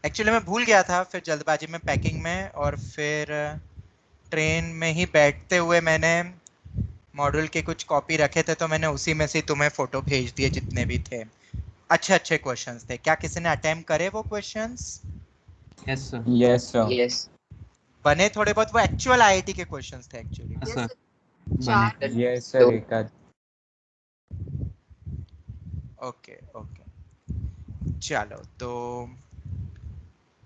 Actually मैं भूल गया था, फिर जल्दबाजी में पैकिंग में, और फिर ट्रेन में ही बैठते हुए मैंने मॉड्यूल के कुछ कॉपी रखे थे, तो मैंने उसी में से तुम्हें फोटो भेज दिए जितने भी थे। अच्छे अच्छे क्वेश्चंस थे। क्या किसी ने अटेम्प्ट करे वो questions? Yes sir. Yes sir. Yes बने थोड़े बहुत? वो एक्चुअल आईआईटी के क्वेश्चंस थे एक्चुअली। Yes sir. चार यस सर एक आध। ओके ओके, चलो तो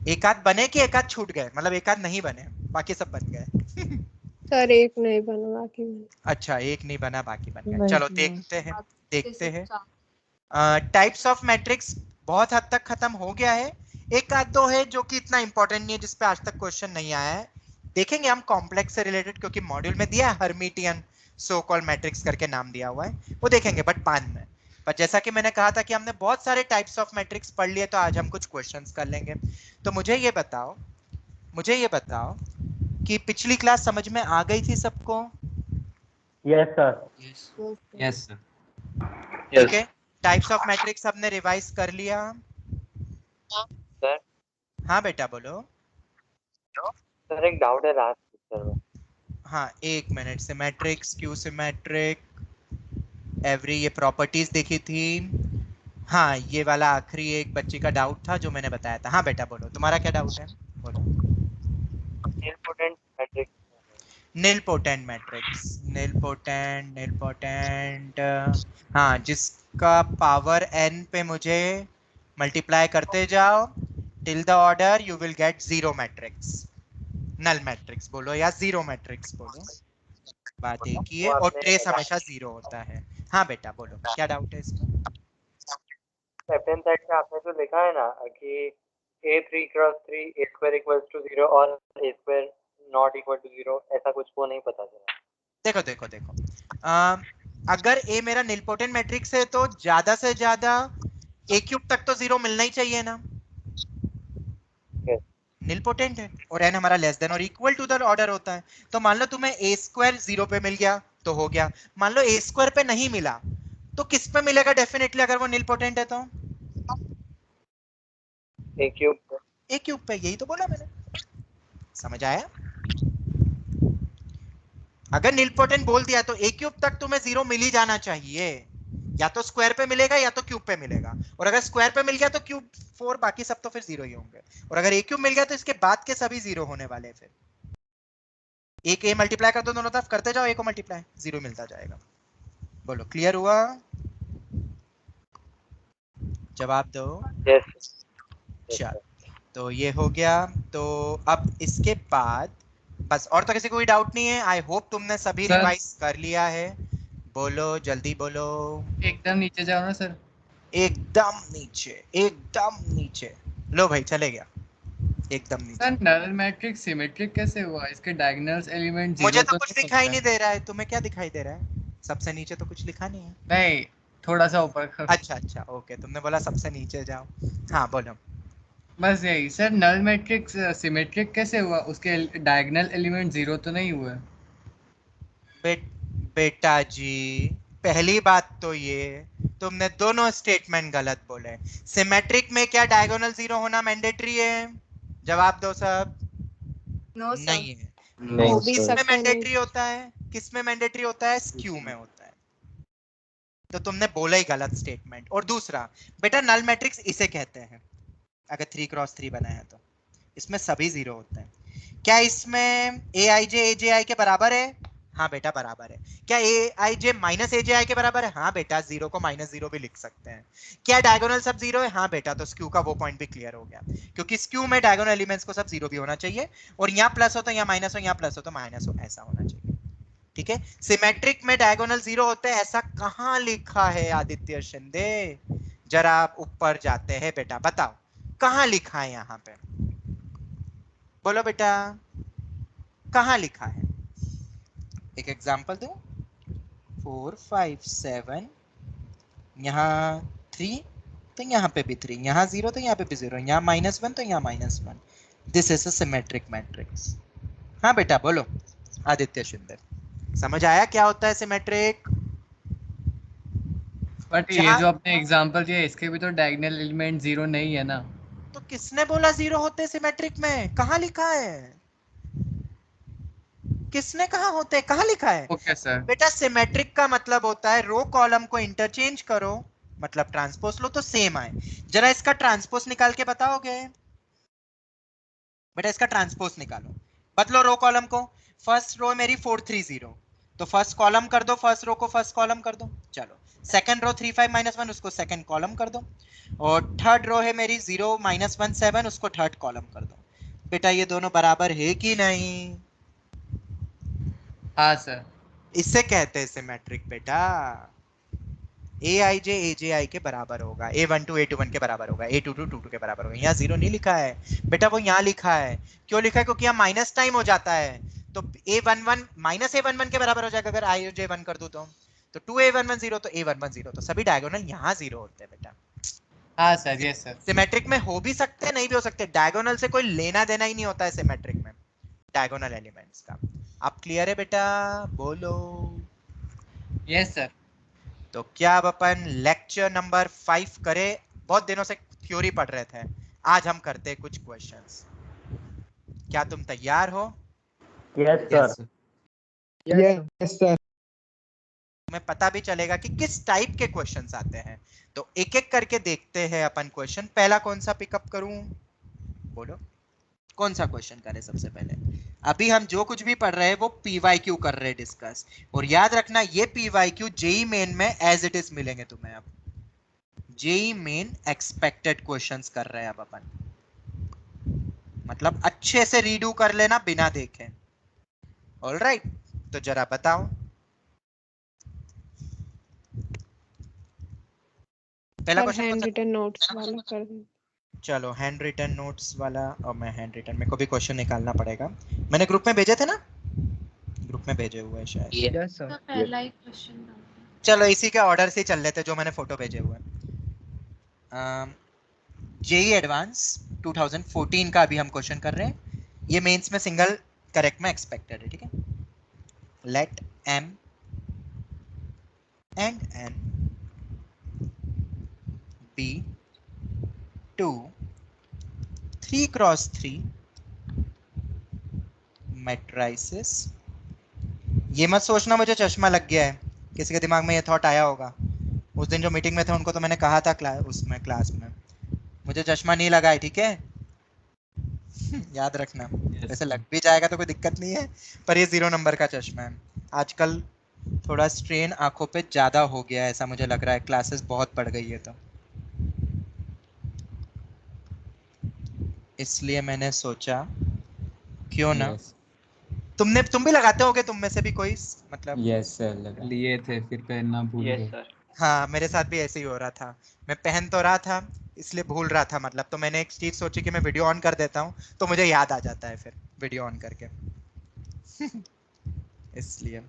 एक आध बने कि एक आध छूट गए, मतलब एक आध नहीं बने, बाकी सब बन गए? सर एक नहीं बना, बाकी बना। अच्छा, एक नहीं बना, बाकी बन गए। नहीं चलो बना। देखते हैं, देखते हैं। टाइप्स ऑफ मैट्रिक्स बहुत हद तक खत्म हो गया है। एक आध दो है जो कि इतना इंपॉर्टेंट नहीं है, जिसपे आज तक क्वेश्चन नहीं आया है। देखेंगे हम कॉम्प्लेक्स से रिलेटेड, क्योंकि मॉड्यूल में दिया है हर्मिटियन सो कॉल्ड मैट्रिक्स करके नाम दिया हुआ है, वो देखेंगे बट बाद में। पर जैसा कि मैंने कहा था कि हमने बहुत सारे टाइप्स ऑफ मैट्रिक्स पढ़ लिए, तो आज हम कुछ क्वेश्चंस कर लेंगे। तो मुझे ये बताओ कि पिछली क्लास समझ में आ गई थी सबको? Yes sir. Yes sir. ठीक है, टाइप्स ऑफ मैट्रिक्स हमने रिवाइज कर लिया। सर। हाँ बेटा बोलो। सर एक डाउट है लास्ट पिक्चर में। हाँ एक minute, symmetric, skew symmetric, every, ये प्रॉपर्टीज देखी थी। हाँ ये वाला आखिरी एक बच्ची का डाउट था जो मैंने बताया था। हाँ बेटा बोलो, तुम्हारा क्या डाउट है? बोलो। Nilpotent matrix. Nilpotent matrix, nilpotent, हाँ जिसका पावर n पे मुझे मल्टीप्लाई करते जाओ till the order you will get zero matrix. Null matrix बोलो या जीरो मैट्रिक्स बोलो, बात एक ही है, और ट्रेस हमेशा जीरो होता है। हाँ बेटा बोलो, क्या डाउट है इसमें? लेफ्ट हैंड साइड पे आपने जो लिखा है ना कि A3 cross 3 A square equals to 0 और A square not equal to 0, ऐसा कुछ वो नहीं पता चला। देखो देखो देखो, अगर A मेरा निलपोटेंट मैट्रिक्स है तो ज्यादा से ज्यादा A क्यूब तक तो जीरो मिलना ही चाहिए ना। निलपोटेंट है और n हमारा लेस देन और इक्वल टू द ऑर्डर होता है। तो मान लो तुम्हें A स्क्वायर 0 पे मिल गया तो हो गया। मान लो A स्क्वायर पे नहीं मिला तो किस पे मिलेगा डेफिनेटली अगर वो निलपोटेंट है तो? A cube. A क्यूब पे, यही तो बोला मैंने। समझ आया? अगर निलपोटेंट बोल दिया तो A क्यूब तक तुम्हें जीरो मिल ही जाना चाहिए, या तो स्क्वायर पे मिलेगा या तो क्यूब पे मिलेगा। और अगर स्क्वायर पे मिल गया तो क्यूब 4, बाकी सब तो फिर जीरो ही होंगे। और अगर A क्यूब मिल गया तो इसके बाद के सभी जीरो होने वाले हैं। फिर एक A मल्टीप्लाई कर दो दोनों तरफ, करते जाओ A को मल्टीप्लाई, जीरो मिलता जाएगा। बोलो क्लियर हुआ? जवाब दो। यस। चल तो ये हो गया। तो अब इसके बाद बस, और तो किसी को कोई डाउट नहीं है? आई होप तुमने सभी सर। रिवाइज कर लिया है। बोलो जल्दी बोलो। एकदम नीचे जाओ ना सर। एकदम नीचे, एकदम नीचे। लो भाई चले गया एकदम नीचे। सर नल मैट्रिक्स सिमेट्रिक कैसे हुआ? इसके डायगोनल्स एलिमेंट मुझे जीरो तो तो कुछ नहीं दिखाई होता नहीं है? दे रहा है, तुम्हें क्या दिखाई दे रहा है? सबसे नीचे तो कुछ लिखा नहीं है। नहीं, थोड़ा सा ऊपर कर। अच्छा अच्छा ओके, तुमने बोला सबसे नीचे जाओ। हाँ बोलो। बस यही सर, नल मैट्रिक्स सिमेट्रिक कैसे हुआ? उसके डायगोनल एलिमेंट जीरो तो नहीं हुए? बेटा जी, पहली बात तो ये तुमने दोनों स्टेटमेंट गलत बोले। सिमेट्रिक में क्या डायगोनल जीरो होना मैंडेटरी है? जवाब दो सब। नो नहीं है। नहीं हो भी किस में सकता है, नहीं। मैंडेटरी होता है? किस में मैंडेटरी होता है? स्क्यू में होता है। तो तुमने बोला ही गलत स्टेटमेंट। और दूसरा बेटा, नल मैट्रिक्स इसे कहते हैं अगर 3 क्रॉस 3 बना है तो। इसमें सभी जीरो होते हैं। क्या इसमें ए आई जे ए जे आई के बराबर है? हाँ बेटा बराबर है। क्या ए आई जे माइनस ए जे आई के बराबर है? हाँ बेटा, जीरो को माइनस जीरो भी लिख सकते हैं। क्या डायगोनल सब जीरो है? हाँ बेटा, तो स्क्यू का वो पॉइंट भी क्लियर हो गया, क्योंकि स्क्यू में डायगोनल एलिमेंट्स को सब जीरो भी होना चाहिए, और यहाँ प्लस हो तो यहाँ माइनस हो, यहाँ प्लस हो तो माइनस हो, ऐसा होना चाहिए। ठीक है, सिमेट्रिक में डायगोनल जीरो होते हैं, ऐसा कहाँ लिखा है आदित्य शिंदे? जरा आप ऊपर जाते हैं बेटा, बताओ कहाँ लिखा है यहाँ पे? बोलो बेटा, कहाँ लिखा है? एक एग्जांपल दो। 4 5 7, यहाँ 3 तो यहाँ पे भी 3, यहाँ 0 तो यहाँ पे भी 0, यहाँ -1 तो यहाँ -1। This is a symmetric matrix. हाँ बेटा बोलो आदित्य शिंदे, समझ आया क्या होता है सिमेट्रिक? बट ये जो आपने एग्जांपल दिया इसके भी तो डायगोनल एलिमेंट जीरो नहीं है ना? तो किसने बोला जीरो होते सिमेट्रिक में? कहाँ लिखा है? किसने कहा होते? कहाँ लिखा है? Okay sir. बेटा सिमेट्रिक का मतलब होता है रो कॉलम को इंटरचेंज करो, मतलब ट्रांसपोज लो तो सेम आए। जरा इसका ट्रांसपोज निकाल के बताओगे? बेटा इसका ट्रांसपोज निकालो, बदलो रो कॉलम को। फर्स्ट रो मेरी 430, तो फर्स्ट कॉलम कर दो, फर्स्ट रो को फर्स्ट कॉलम कर दो। चलो सेकंड रो 35 -1 उसको सेकंड कॉलम कर दो, और थर्ड रो है मेरी 0 -1 7 उसको थर्ड कॉलम कर दो। बेटा ये दोनों बराबर है कि नहीं? हाँ सर। इससे कहते हैं सिमेट्रिक बेटा। ए आई जे ए जे आई के बराबर होगा, A12 A21 के बराबर होगा, A22 22 के बराबर होगा। यहाँ जीरो नहीं लिखा है बेटा, वो यहाँ लिखा है। क्यों लिखा है? क्योंकि यहाँ माइनस टाइम हो जाता है, तो A11 -A11 के बराबर हो जाएगा अगर I J 1 कर दूं तो 2A11 0, तो A11 0, तो सभी डायगोनल यहाँ जीरो होते हैं बेटा। हाँ सर, यस सर। सिमेट्रिक में हो भी सकते हैं, नहीं भी हो सकते, डायगोनल से कोई लेना देना ही नहीं होता है सिमेट्रिक में, डायगोनल एलिमेंट्स का। आप क्लियर है बेटा? बोलो। Yes sir. तो क्या अब अपन लेक्चर नंबर 5 करें? बहुत दिनों से थ्योरी पढ़ रहे थे, आज हम करते हैं कुछ क्वेश्चंस। क्या तुम तैयार हो? Yes sir. Yes sir. तुम्हें पता भी चलेगा कि किस टाइप के क्वेश्चंस आते हैं। तो एक एक करके देखते हैं अपन क्वेश्चन। पहला कौन सा पिकअप करूं? बोलो कौन सा क्वेश्चन करें सबसे पहले? अभी हम जो कुछ भी पढ़ रहे हैं वो पीवाईक्यू कर रहे हैं डिस्कस, और याद रखना ये पीवाईक्यू जेई मेन में एज इट इज मिलेंगे तुम्हें। अब जेई मेन एक्सपेक्टेड क्वेश्चंस कर रहे हैं अब अपन, मतलब अच्छे से रीडू कर लेना बिना देखे। ऑलराइट, तो जरा बताओ पहला सर क्वेश्चन हैंड कौन सा? रिटन नोट्स वाला कर दो। चलो हैंड रिटन नोट्स वाला, और मैं हैंड रिटन, मेरे को भी क्वेश्चन निकालना पड़ेगा। मैंने ग्रुप में भेजे थे ना, ग्रुप में भेजे हुए हैं शायद। Yes sir. पहला ही क्वेश्चन था। चलो इसी के ऑर्डर से चल लेते जो मैंने फोटो भेजे हुए हैं। जेई एडवांस 2014 का अभी हम क्वेश्चन कर रहे हैं। ये मेंस में सिंगल करेक्ट में एक्सपेक्टेड है, ठीक है। Let m and n be 2 3x3 matrices। ये मत सोचना मुझे चश्मा लग गया है, किसी के दिमाग में ये थॉट आया होगा। उस दिन जो मीटिंग में थे उनको तो मैंने कहा था क्लास में मुझे चश्मा नहीं लगा है, ठीक है। याद रखना। वैसे लग भी जाएगा तो कोई दिक्कत नहीं है, पर ये 0 नंबर का चश्मा है। आजकल थोड़ा स्ट्रेन आंखों पे ज्यादा हो गया है, ऐसा मुझे लग रहा है, क्लासेस बहुत बढ़ गई है तो इसलिए मैंने सोचा क्यों ना। यस तुम भी लगाते होगे, तुम में से भी कोई, मतलब। यस सर लगा। लिए थे फिर पहनना भूल यस गए। सर। हाँ मेरे साथ भी ऐसे ही हो रहा था, मैं पहन तो रहा था इसलिए भूल रहा था, मतलब। तो मैंने एक चीज सोची कि मैं वीडियो ऑन कर देता हूँ तो मुझे याद आ जाता है फिर वीडियो ऑन करके। इसलिए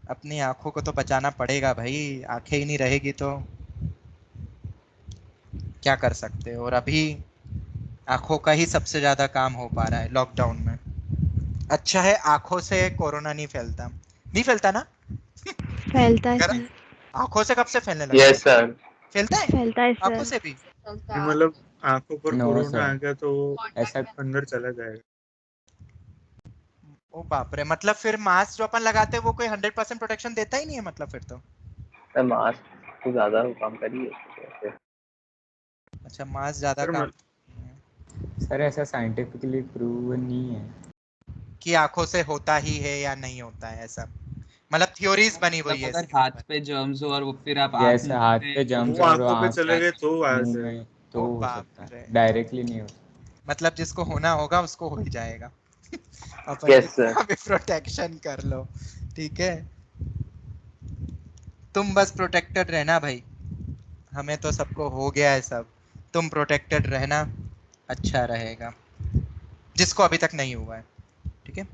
अपनी आंखों को तो बचाना पड़ेगा भाई, आंखें ही नहीं रहेगी तो क्या कर सकते हो। और अभी आंखों का ही सबसे ज्यादा काम हो पा रहा है लॉकडाउन में। अच्छा है आंखों से कोरोना नहीं फैलता, नहीं फैलता ना? फैलता है अगर सर। आंखों से कब से फैलने लगा? Yes sir. फैलता है फैलता है आंखों सर। से भी? मतलब आंखों पर नो कोरोना आ सर, गया तो ऐसा अंदर चला जाएगा। ओ बाप रे, मतलब फिर मास्क जो अपन लगाते हैं वो कोई 100% प्रोटेक्शन देता ही नहीं है, मतलब फिर तो। सर मास्क तो ज्यादा काम करिए। अच्छा मास्क ज्यादा सर, काम सर ऐसा साइंटिफिकली प्रूव नहीं है कि आंखों से होता ही है या नहीं होता है, ऐसा मतलब थ्योरीज बनी हुई है अगर इसके हाथ ऊपर। पे जर्म्स हो और वो फिर आप जैसे हाथ पे वो जम्स और आंखों पे आँख चले गए तो आ मुंह जाए। में तो ओ हो बाप सकता रे, है, डायरेक्टली नहीं हो सकता। मतलब जिसको होना होगा उसको हो ही जाएगा। अपन यस सर। कितना भी प्रोटेक्शन कर लो, ठीक है। तुम बस प्रोटेक्टेड रहना भाई, हमें तो सबको हो गया है सब, तुम प्रोटेक्टेड रहना, अच्छा रहेगा। जिसको अभी तक नहीं हुआ है, ठीक है,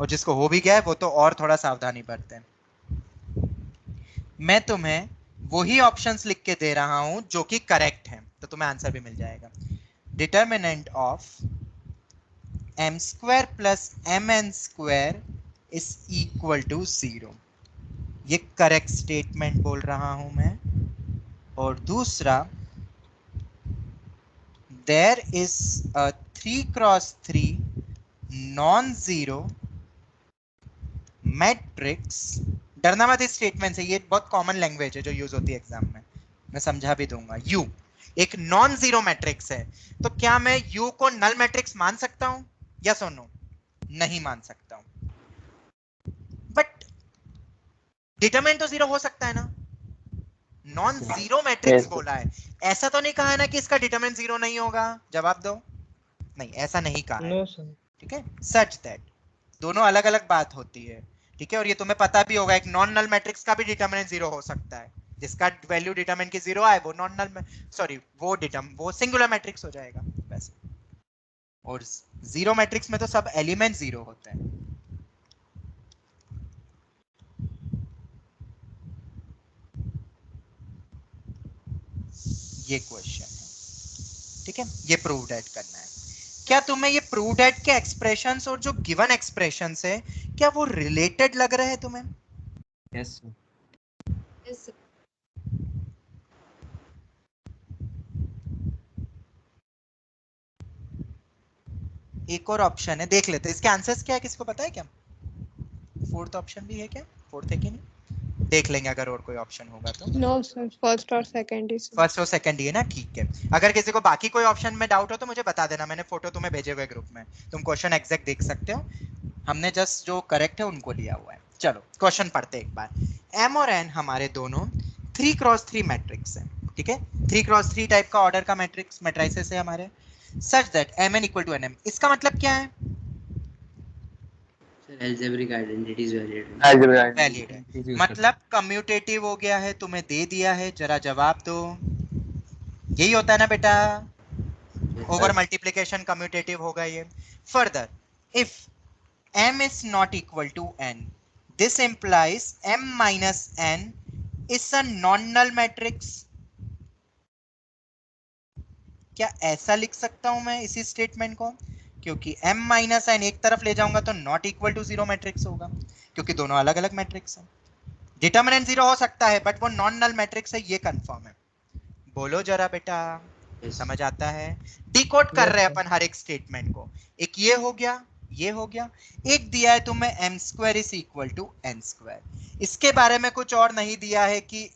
और जिसको हो भी गया है वो तो और थोड़ा सावधानी बरतें। मैं तुम्हें वही ऑप्शंस लिख के दे रहा हूं जो कि करेक्ट हैं, तो तुम्हें आंसर भी मिल जाएगा। Determinant of m² plus mn² is equal to 0, ये करेक्ट स्टेटमेंट बोल रहा हूं मैं। और दूसरा there is a 3x3 non-zero matrix. डरना मत इस स्टेटमेंट से, ये बहुत कॉमन लैंग्वेज है जो यूज होती है एग्जाम में, मैं समझा भी दूंगा। यू एक नॉन जीरो मैट्रिक्स है, तो क्या मैं यू को नल मैट्रिक्स मान सकता हूं? यस और नो? नहीं मान सकता हूं। बट डिटरमिनेंट तो जीरो हो सकता है ना, नॉन जीरो मैट्रिक्स बोला है, ऐसा तो नहीं कहा है ना कि इसका डिटरमिनेंट जीरो नहीं होगा। जवाब दो। नहीं, ऐसा नहीं कहा है, ठीक है। सच दैट दोनों अलग अलग बात होती है, ठीक है। और ये तुम्हें पता भी होगा, एक नॉन नल मैट्रिक्स का भी डिटरमिनेंट जीरो हो सकता है, जिसका वैल्यू डिटरमिनेंट की जीरो आए वो नॉन नल, सॉरी वो सिंगुलर मैट्रिक्स हो जाएगा वैसे। और जीरो मैट्रिक्स में तो सब एलिमेंट जीरो होते हैं। ये क्वेश्चन है, ठीक है, ये प्रूव्ड एड करना है। क्या तुम्हें ये प्रूव्ड एड के एक्सप्रेशंस और जो गिवन एक्सप्रेशंस है, क्या वो रिलेटेड लग रहे हैं तुम्हें? Yes sir. Yes, sir. एक और ऑप्शन है, देख लेते हैं इसके आंसर्स क्या है, किसको पता है क्या? फोर्थ ऑप्शन भी है क्या? फोर्थ है कि नहीं, देख लेंगे अगर और कोई ऑप्शन होगा तो। No, sir. First or second is. First और सेकंड ही है ना, ठीक है। अगर किसी को बाकी कोई ऑप्शन में डाउट हो तो मुझे बता देना, मैंने फोटो तुम्हें भेजे हुए ग्रुप में, तुम क्वेश्चन एग्जैक्ट देख सकते हो, हमने जस्ट जो करेक्ट है उनको लिया हुआ है। चलो क्वेश्चन पढ़ते एक बार। एम और एन हमारे दोनों 3x3 मैट्रिक्स है, ठीक है। 3x3 टाइप का ऑर्डर का मैट्रिक्स मैट्रिसेस है हमारे, such that mn equal to nm। इसका मतलब क्या है? algebraic identity is valid valid है, मतलब कम्यूटेटिव हो गया है, तुम्हें दे दिया है, जरा जवाब दो। यही होता है ना बेटा, ओवर मल्टीप्लिकेशन कम्यूटेटिव होगा ये। Further, if m is not equal to n, this implies m minus n is a non-null matrix। क्या ऐसा लिख सकता हूं मैं इसी स्टेटमेंट को? क्योंकि m माइनस n एक तरफ ले जाऊंगा तो not equal to zero matrix होगा, क्योंकि दोनों अलग अलग मैट्रिक्स हैं। डिटरमिनेंट जीरो हो सकता है बट वो नॉन नल मैट्रिक्स है, ये कंफर्म है। बोलो जरा बेटा, समझ आता है? डिकोड कर रहे हैं अपन हर एक स्टेटमेंट को। एक ये हो गया, ये हो गया, एक दिया है तुम्हें m square is equal to n square, इसके बारे में कुछ और नहीं दिया है कि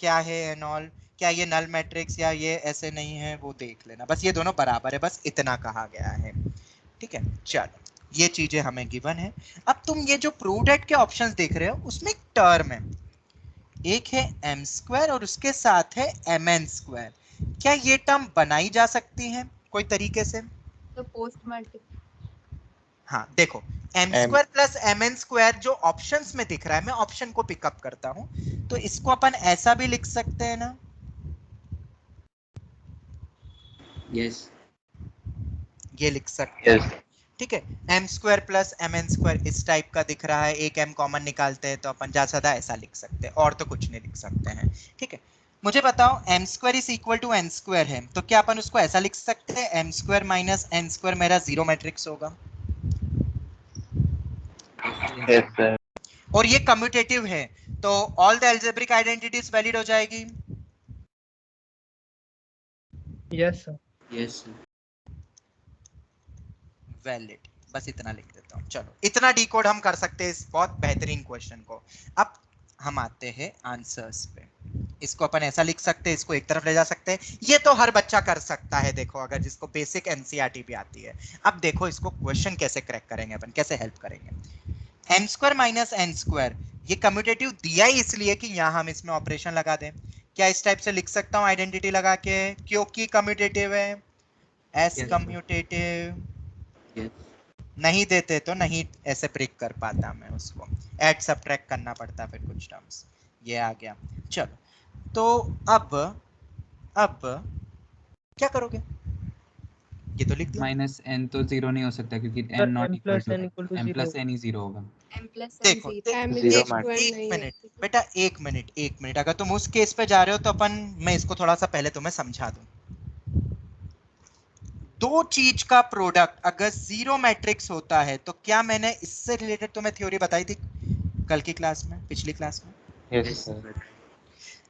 क्या है एंड ऑल, क्या ये नल मैट्रिक्स या ये ऐसे नहीं है, वो देख लेना, बस ये दोनों बराबर है, बस इतना कहा गया है, ठीक है। चलो ये चीजें हमें गिवन है। अब तुम ये जो प्रूव्ड एट के ऑप्शंस देख रहे हो उसमें एक टर्म है, एक है m स्क्वायर और उसके साथ है mn स्क्वायर। क्या ये टर्म बनाई जा सकती है कोई तरीके से? The post multiple. हाँ देखो, m square plus mn square जो ऑप्शंस में दिख रहा है, मैं ऑप्शन को पिकअप करता हूं, तो इसको अपन ऐसा भी लिख सकते हैं ना? yes ये लिख सकते हैं, ठीक है। m square plus mn square इस टाइप का दिख रहा है, एक m कॉमन निकालते हैं तो अपन ज्यादा ज्यादा ऐसा लिख सकते हैं, और तो कुछ नहीं लिख सकते हैं, ठीक है। मुझे बताओ m square is equal to n square है, तो क्या अपन उसको ऐसा लिख सकते हैं m square minus n square मेरा जीरो मैट्रिक्स होगा? yes sir और ये कम्यूटेटिव है तो all the algebraic identities valid हो जाएगी। yes sir वैलिड, बस इतना लिख देता हूं। चलो इतना डिकोड हम कर सकते हैं इस बहुत बेहतरीन क्वेश्चन को। अब हम आते हैं आंसर्स पे। इसको अपन ऐसा लिख सकते हैं, इसको एक तरफ ले जा सकते हैं, ये तो हर बच्चा कर सकता है, देखो अगर जिसको बेसिक एनसीईआरटी भी आती है। अब देखो इसको क्वेश्चन कैसे क्रैक करेंगे अपन, कैसे हेल्प करेंगे। m square minus n square ये कम्यूटेटिव दिया ही इसलिए कि यहाँ हम इसमें ऑपरेशन लगा दें। क्या इस टाइप से लिख सकता हूँ आइडेंटिटी लगा के, क्योंकि कम्यूटेटिव है, S Yes, sir. Commutative yes नहीं देते तो नहीं ऐसे ब्रेक कर पाता मैं उसको, ऐड सबट्रैक्ट करना पड़ता फिर कुछ टर्म्स। ये आ गया। चलो तो अब क्या करोगे? ये तो लिख दिया। माइनस n तो जीरो नहीं हो सकता क्योंकि n not equal to m plus n ही जीरो होगा। M plus n देखो zero. M is Zero equal एक नहीं मिनट है. बेटा, एक मिनट, अगर तुम उस केस पे जा रहे हो तो अपन, मैं इसको थोड़ा सा पहले तुम्हें समझा दूं। दो चीज का प्रोडक्ट अगर जीरो मैट्रिक्स होता है तो क्या मैंने इससे रिलेटेड तुम्हें थ्योरी बताई थी कल की क्लास में, पिछली क्लास में? yes sir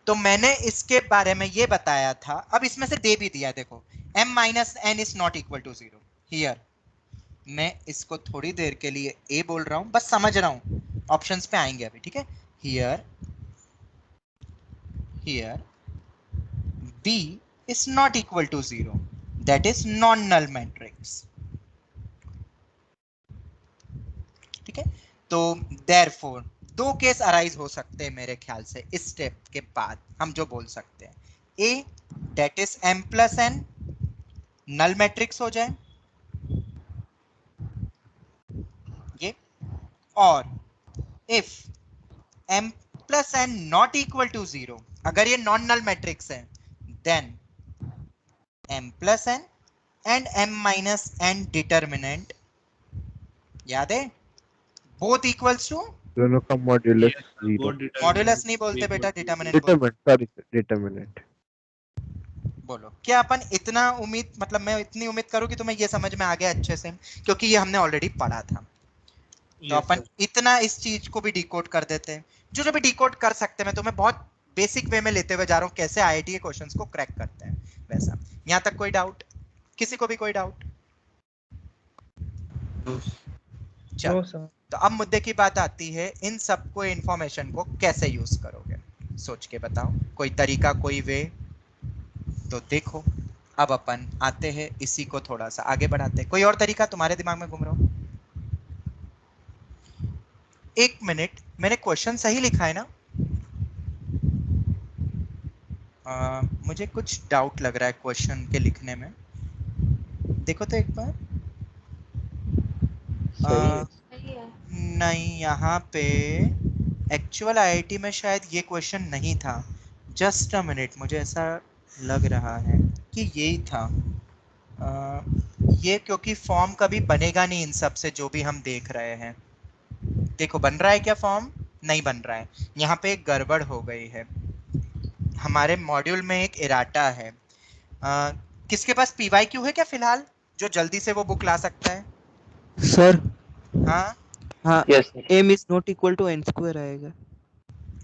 तो मैंने इसके बारे में ये बताया था। अब इसमें से दे भी दिया, देखो m minus n is not equal to 0 here. मैं इसको थोड़ी देर के लिए a बोल रहा हूं, बस समझ रहा हूं, ऑप्शंस पे आएंगे अभी, ठीक है। here b is not equal to 0, that is non null matrix, ठीक है। तो therefore दो केस अराइज हो सकते हैं मेरे ख्याल से इस स्टेप के बाद। हम जो बोल सकते हैं a that is m plus n null matrix हो जाए ये, और if m plus n not equal to 0, अगर ये नॉन नल मैट्रिक्स है, then m plus n and m minus n determinant, याद है, both equals to, दोनों का मॉड्यूलस मॉड्यूलस नहीं बोलते बेटा, डिटर्मिनेंट डिटरमिनेंट। बोलो। क्या अपन इतना उम्मीद, मतलब मैं इतनी उम्मीद करूं कि तुम्हें ये समझ में आ गया अच्छे से, क्योंकि ये हमने ऑलरेडी पढ़ा था। तो अपन इतना इस चीज को भी डिकोड कर देते हैं, जो भी डिकोड कर सकते हैं। मैं तुम्हें बहुत बेसिक वे में लेते हुए जा रहा हूँ, कैसे आईआईटी के क्वेश्चंस को क्रैक करते हैं वैसा। यहाँ तक कोई डाउट, किसी को भी कोई डाउट? चलो, तो अब मुद्दे की बात आती है, इन सबको इंफॉर्मेशन को कैसे यूज करोगे, सोच के बताओ। कोई तरीका, कोई वे? तो देखो, अब अपन आते हैं इसी को थोड़ा सा आगे बढ़ाते हैं। कोई और तरीका तुम्हारे दिमाग में घूम रहा हो? एक मिनट, मैंने क्वेश्चन सही लिखा है ना? मुझे कुछ डाउट लग रहा है क्वेश्चन के लिखने में, देखो तो एक बार। सही है। नहीं, यहाँ पे एक्चुअल आईआईटी में शायद ये क्वेश्चन नहीं था। जस्ट अ मिनट, मुझे ऐसा लग रहा है कि यही था। ये क्योंकि फॉर्म कभी बनेगा नहीं इन सब से जो भी हम देख रहे हैं। देखो, बन रहा है क्या फॉर्म? नहीं बन रहा है। यहाँ पे एक गड़बड़ हो गई है। हमारे मॉड्यूल में एक इराटा है। किसके पास PYQ है क्या फिलहाल, जो जल्दी से वो बुक ला सकता है? सर हाँ हाँ, Yes, sir. m is not equal to n square आएगा।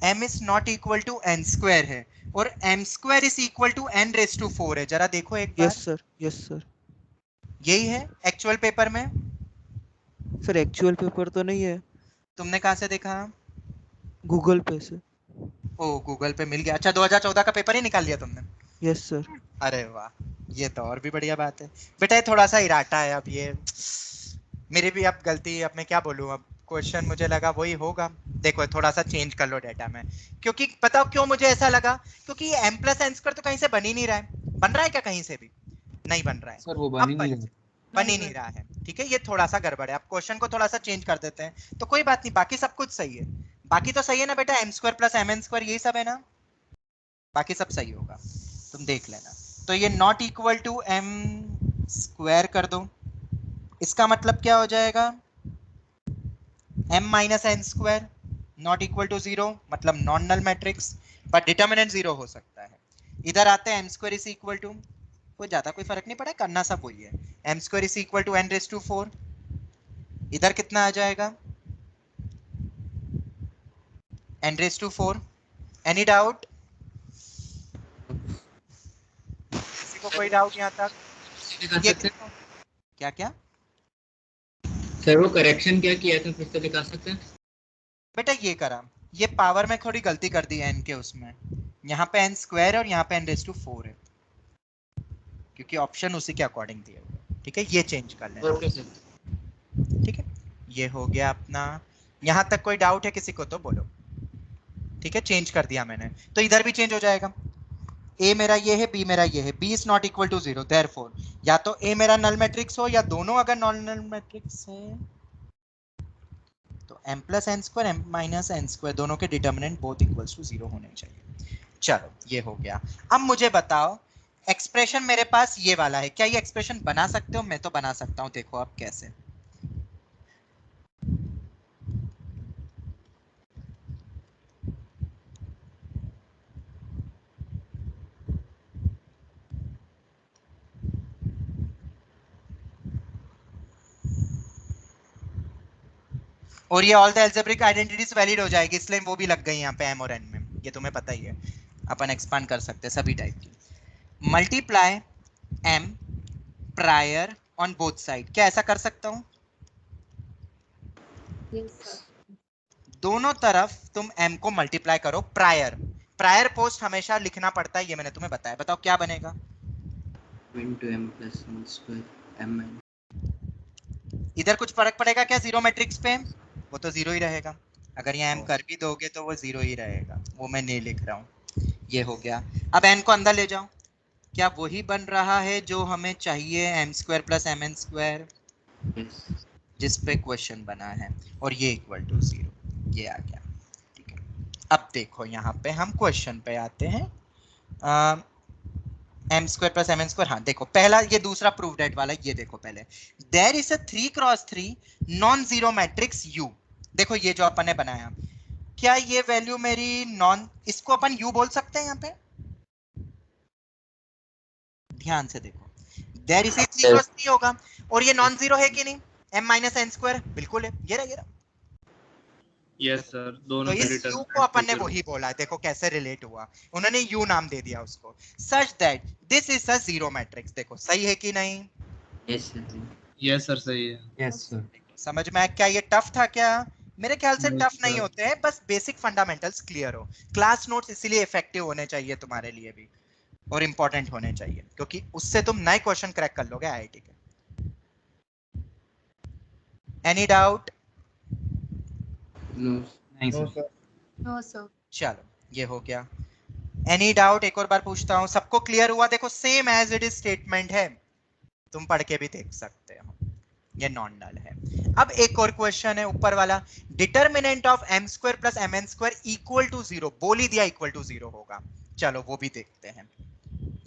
m is not equal to n square है, और m square is equal to n raised to 4 है। जरा देखो एक बार। Yes sir, yes sir. यही है एक्चुअल पेपर में? सर एक्चुअल पेपर तो नहीं है। तुमने कहाँ से देखा? गूगल पे से। ओ, गूगल पे मिल गया। अच्छा, 2014 का पेपर ही निकाल लिया तुमने? Yes sir. अरे वाह, ये तो और भी बढ़िया बात है बेटा। ये थोड़ा सा इराटा है, अब ये मेरी भी अब गलती, अब मैं क्या बोलूँ। अब क्वेश्चन मुझे लगा वही होगा। देखो, थोड़ा सा चेंज कर लो डेटा में, क्योंकि बताओ क्यों मुझे ऐसा लगा, क्योंकि ये m plus n square तो कहीं से बन ही नहीं रहा है। बन रहा है क्या कहीं से भी? नहीं बन रहा है सर, वो बन ही नहीं रहा। बन ही नहीं रहा है, ठीक है। ये थोड़ा सा गड़बड़ है। अब क्वेश्चन को थोड़ा सा चेंज कर देते हैं, तो कोई बात नहीं, बाकी सब कुछ सही है। बाकी तो सही है ना बेटा, m square plus mn square यही सब है ना, बाकी सब सही होगा, तुम देख लेना। तो ये not equal to m square कर दो, इसका मतलब क्या हो जाएगा? m minus n square not equal to 0, मतलब नॉन नल मैट्रिक्स, पर डिटर्मिनेंट 0 हो सकता है। इधर आते हैं m square is equal to, कोई ज्यादा कोई फर्क नहीं पड़ा, करना सब वही है। m square is equal to n raised to 4, इधर कितना आ जाएगा? n raised to 4। Any doubt? किसी को कोई डाउट यहाँ तक? ये क्या क्या सर वो करेक्शन क्या किया था, फिर से दिखा सकते हैं? बेटा ये करा, ये पावर में थोड़ी गलती कर दी n के उसमें, यहाँ पे n स्क्वायर है और यहाँ पे n रेज़ टू 4 है, क्योंकि ऑप्शन उसी के अकॉर्डिंग दिए हुए। ठीक है, ये चेंज कर लेना। Okay sir. ठीक है, ये हो गया अपना। यहाँ तक कोई डाउट है किसी को तो बोलो। ठीक है, चेंज कर दिया मैंने, तो इधर भी चेंज हो जाएगा। a मेरा ये है, b मेरा ये है, b is not equal to 0, therefore या तो a मेरा नल मैट्रिक्स हो या दोनों अगर नॉन नल मैट्रिक्स है तो m plus n square m minus n square दोनों के डिटर्मिनेंट बोथ इक्वल्स टू 0 होने चाहिए। चलो ये हो गया। अब मुझे बताओ, एक्सप्रेशन मेरे पास ये वाला है, क्या ये एक्सप्रेशन बना सकते हो? मैं तो बना सकता हूँ, देखो आप कैसे। और ये all the algebraic identities valid हो जाएगी, इसलिए वो भी लग गई यहाँ पे m और n में, ये तुम्हें पता ही है। अपन एक्सपांड कर सकते हैं सभी टाइप की। Multiply m prior on both side. क्या ऐसा कर सकता हूं? Yes, sir. दोनों तरफ तुम m को मल्टीप्लाई करो प्रायर। प्रायर पोस्ट हमेशा लिखना पड़ता है, ये मैंने तुम्हें बताया। बताओ क्या बनेगा? into m plus 1 square m n। इधर कुछ फर्क पड़ेगा क्या जीरो मैट्रिक्स पे? वो तो जीरो ही रहेगा। अगर ये m कर भी दोगे तो वो जीरो ही रहेगा, वो मैं नहीं लिख रहा हूँ। ये हो गया। अब n को अंदर ले जाओ। क्या वही बन रहा है जो हमें चाहिए, m square plus m n square, जिस पे क्वेश्चन बना है, और ये इक्वल टू 0, ये आ गया। ठीक है, अब देखो यहाँ पे हम क्वेश्चन पे आते हैं। m square plus m n square, हाँ देखो पहला, ये दूसरा प्रूव डेट वाला, ये देखो पहले, there is a 3x3 non zero matrix U। देखो ये जो अपन ने बनाया, क्या ये वैल्यू मेरी नॉन, इसको अपन U बोल सकते हैं यहाँ पे? ध्यान से देखो, देयर इज 3x3 होगा, और ये नॉन जीरो है कि नहीं? m माइनस एन स्क्वायर, बिल्कुल है, ये रहा। यस सर, दोनों तो के इस u को अपन ने वही बोला, देखो कैसे रिलेट हुआ, उन्होंने u नाम दे दिया उसको, such that this is a zero matrix. देखो सही है कि नहीं? यस सर, यस सर सही है। Yes sir. समझ में आया? क्या ये टफ था क्या? मेरे ख्याल से टफ नहीं होते हैं, बस बेसिक फंडामेंटल्स क्लियर हो। क्लास नोट्स इसीलिए इफेक्टिव होने चाहिए तुम्हारे लिए भी, और इंपॉर्टेंट होने चाहिए, क्योंकि उससे तुम नए क्वेश्चन क्रैक कर लोगे आईआईटी के। Any doubt? नहीं सर। No, sir. चलो ये हो गया। Any doubt? एक और बार पूछता हूं, सबको क्लियर हुआ? देखो same as it is statement है, तुम पढ़ के भी देख सकते हो, ये नॉन नल है। अब एक और क्वेश्चन है ऊपर वाला, determinant of m square plus m n square equal to 0, बोल ही दिया इक्वल टू 0 होगा। चलो वो भी देखते हैं,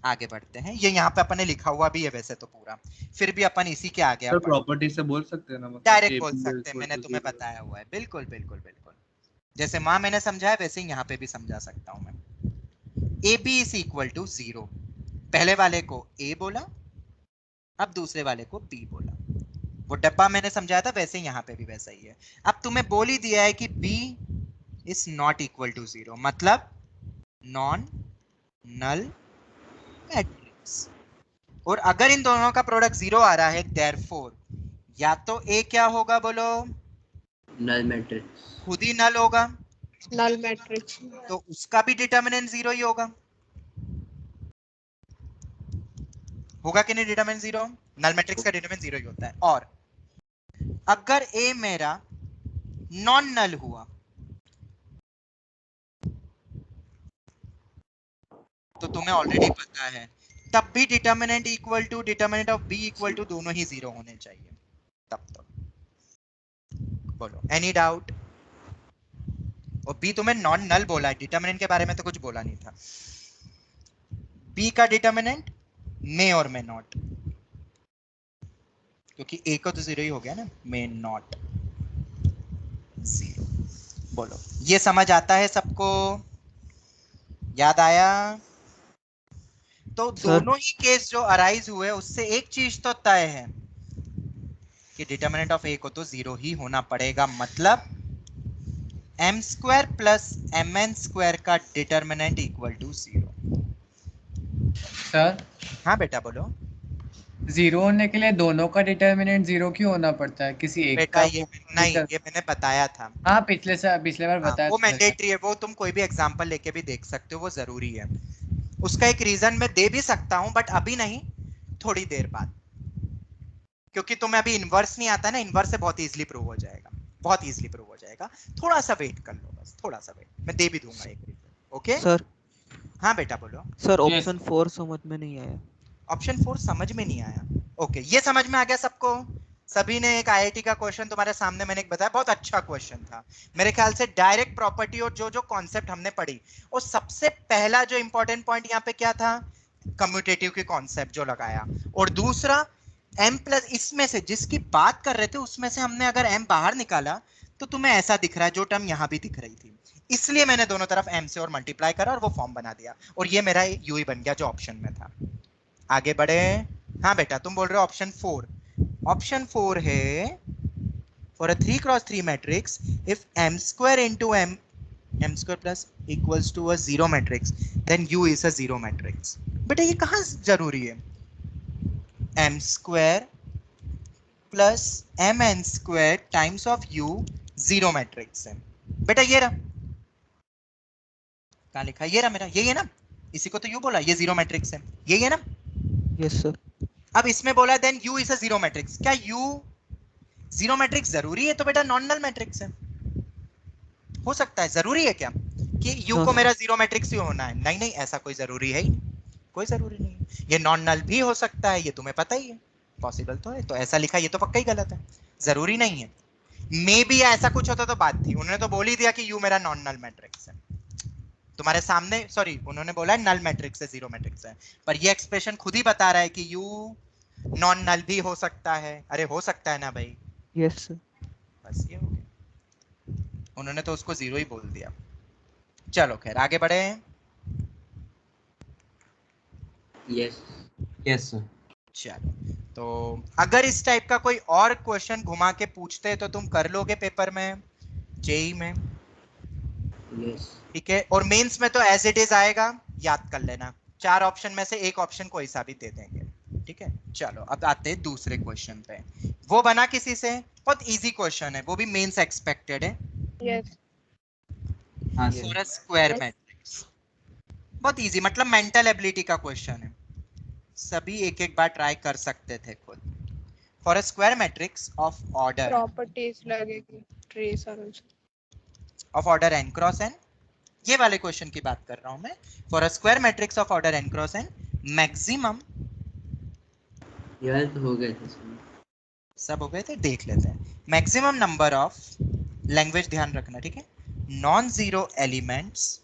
आगे बढ़ते हैं। ये यहाँ पे अपन ने लिखा हुआ भी है वैसे तो पूरा, फिर भी अपन इसी के आगे सर प्रॉपर्टी से बोल सकते हैं ना, मतलब डायरेक्ट बोल सकते हैं, मैंने तुम्हें बताया हुआ है। बिल्कुल बिल्कुल बिल्कुल, जैसे माँ मैंने समझाया वैसे ही यहाँ पे भी समझा सकता हूँ मैं। A B is equal to 0, पहले वाले को a बोला, अब दूसरे वाले को b बोला। वो डब्बा मैंने समझाया था, वैसे ही यहाँ पे भी वैसा ही है। अब तुम्हें बोल ही दिया है कि b is not equal to 0, मतलब नॉन नल मैट्रिक्स। और अगर इन दोनों का प्रोडक्ट 0 आ रहा है, देयरफॉर या तो a क्या होगा बोलो? नल मैट्रिक्स, खुद ही नल होगा, Null matrix. तो उसका भी डिटर्मिनेंट 0 ही होगा। होगा कि नहीं डिटरमिनेंट 0? नल मैट्रिक्स का डिटरमिनेंट 0 ही होता है। और अगर A मेरा नॉन नल हुआ तो तुम्हें ऑलरेडी पता है, तब भी determinant equal to determinant of B equal to दोनों ही 0 होने चाहिए तब तो। बोलो एनी डाउट? और B तुम्हें नॉन नल बोला है, डिटरमिनेंट के बारे में तो कुछ बोला नहीं था। B का डिटरमिनेंट मे और मे नॉट, क्योंकि A को तो 0 ही हो गया ना, मे नॉट 0। बोलो ये समझ आता है सबको? याद आया? तो दोनों ही केस जो अराइज हुए उससे एक चीज तो तय है कि डिटरमिनेंट ऑफ A को तो 0 ही होना पड़ेगा, मतलब m square plus m n square का डिटरमिनेंट इक्वल टू 0। सर हाँ बेटा बोलो। 0 होने के लिए दोनों का डिटरमिनेंट 0 क्यों होना पड़ता है? किसी एक बेटा का ये नहीं, ये मैंने बताया था। हाँ पिछले बार बताया वो था सर। मैंडेटरी है, वो तुम कोई भी एग्जांपल लेके भी देख सकते हो, वो जरूरी है। उसका एक रीजन मैं दे भी सकता हूं, बट अभी नहीं, थोड़ी देर बाद, क्योंकि तुम्हें अभी इनवर्स नहीं आता ना। इनवर्स से बहुत इजीली प्रूव हो जाएगा, बहुत इजीली प्रूव हो जाएगा। थोड़ा सा वेट कर लो, बस थोड़ा सा वेट, मैं दे भी दूंगा एक रीजन। ओके सर हाँ बेटा बोलो। सर ऑप्शन 4 समझ में नहीं आया। ऑप्शन 4 समझ में नहीं आया? ओके ये समझ में आ गया सबको? सभी ने एक आईआईटी का क्वेश्चन तुम्हारे सामने मैंने एक बताया, बहुत अच्छा क्वेश्चन था मेरे ख्याल से। डायरेक्ट प्रॉपर्टी और जो जो कॉन्सेप्ट हमने पढ़ी, और सबसे पहला जो इंपॉर्टेंट पॉइंट यहाँ पे क्या था, कम्यूटेटिव की कॉन्सेप्ट जो लगाया, और दूसरा m प्लस, इसमें से जिसकी बात कर रहे थे उसमें से हमने अगर m बाहर निकाला तो तुम्हें ऐसा दिख रहा है, जो टर्म यहाँ भी दिख रही थी, इसलिए मैंने दोनों तरफ m से और मल्टीप्लाई करा और वो फॉर्म बना दिया, और ये मेरा u ही बन गया जो ऑप्शन में था। आगे बढ़े। हाँ बेटा तुम बोल रहे हो ऑप्शन 4। ऑप्शन 4 है for a 3x3 matrix if m square into m square plus equals to a 0 matrix then u is a 0 matrix. बेटा ये कहाँ जरूरी है? m square plus m n square times of u zero matrix है। बेटा ये रहा, कहाँ लिखा है, ये रहा मेरा, यही है ना, इसी को तो u बोला, ये जीरो मैट्रिक्स है, यही है ना। Yes sir. अब इसमें बोला then u is a zero matrix. क्या u जीरो मैट्रिक्स जरूरी है? तो बेटा नॉन नल मैट्रिक्स है, हो सकता है। जरूरी है क्या कि u हाँ को सर। मेरा जीरो मैट्रिक्स ही होना है? नहीं नहीं, ऐसा कोई जरूरी है ही नहीं, कोई जरूरी नहीं है। ये नॉन नल भी हो सकता है, ये तुम्हें पता ही है, पॉसिबल तो है। तो ऐसा लिखा, ये तो पक्का ही गलत है, जरूरी नहीं है। मे बी ऐसा कुछ होता तो बात थी, उन्होंने तो बोल ही दिया कि u मेरा नॉन नल मैट्रिक्स है तुम्हारे सामने। सॉरी, उन्होंने बोला है नल मैट्रिक्स है, जीरो मैट्रिक्स है, पर ये एक्सप्रेशन खुद ही बता रहा है कि u नॉन नल भी हो सकता है। अरे हो सकता है ना भाई, यस सर। बस ये हो गया, उन्होंने तो उसको जीरो ही बोल दिया। चलो खैर आगे बढ़े। Yes yes sir. चलो, तो अगर इस टाइप का कोई और क्वेश्चन घुमा के पूछते तो तुम कर लोगे पेपर में, जेई में, यस ठीक है। और मेंस में तो एज इट इज आएगा, याद कर लेना, 4 ऑप्शन में से एक ऑप्शन कोई सा भी दे देंगे, ठीक है। चलो अब आते हैं दूसरे क्वेश्चन पे। वो बना किसी से, बहुत इजी क्वेश्चन है, वो भी मेंस एक्सपेक्टेड है। यस हाँ for sir. A square Yes. Matrix, बहुत इजी, मतलब मेंटल एबिलिटी का क्वेश्चन है, सभी एक एक बार ट्राई कर सकते थे खुद। For a square matrix of order properties लगेगी, ट्रेस और n क्रॉस n, ये वाले क्वेश्चन की बात कर रहा हूं मैं। For a square matrix of order n cross n, maximum, यार तो हो गए थे इसमें। सब हो गए थे, देख लेते हैं। मैक्सिमम नंबर ऑफ, लैंग्वेज ध्यान रखना, ठीक है, non zero elements,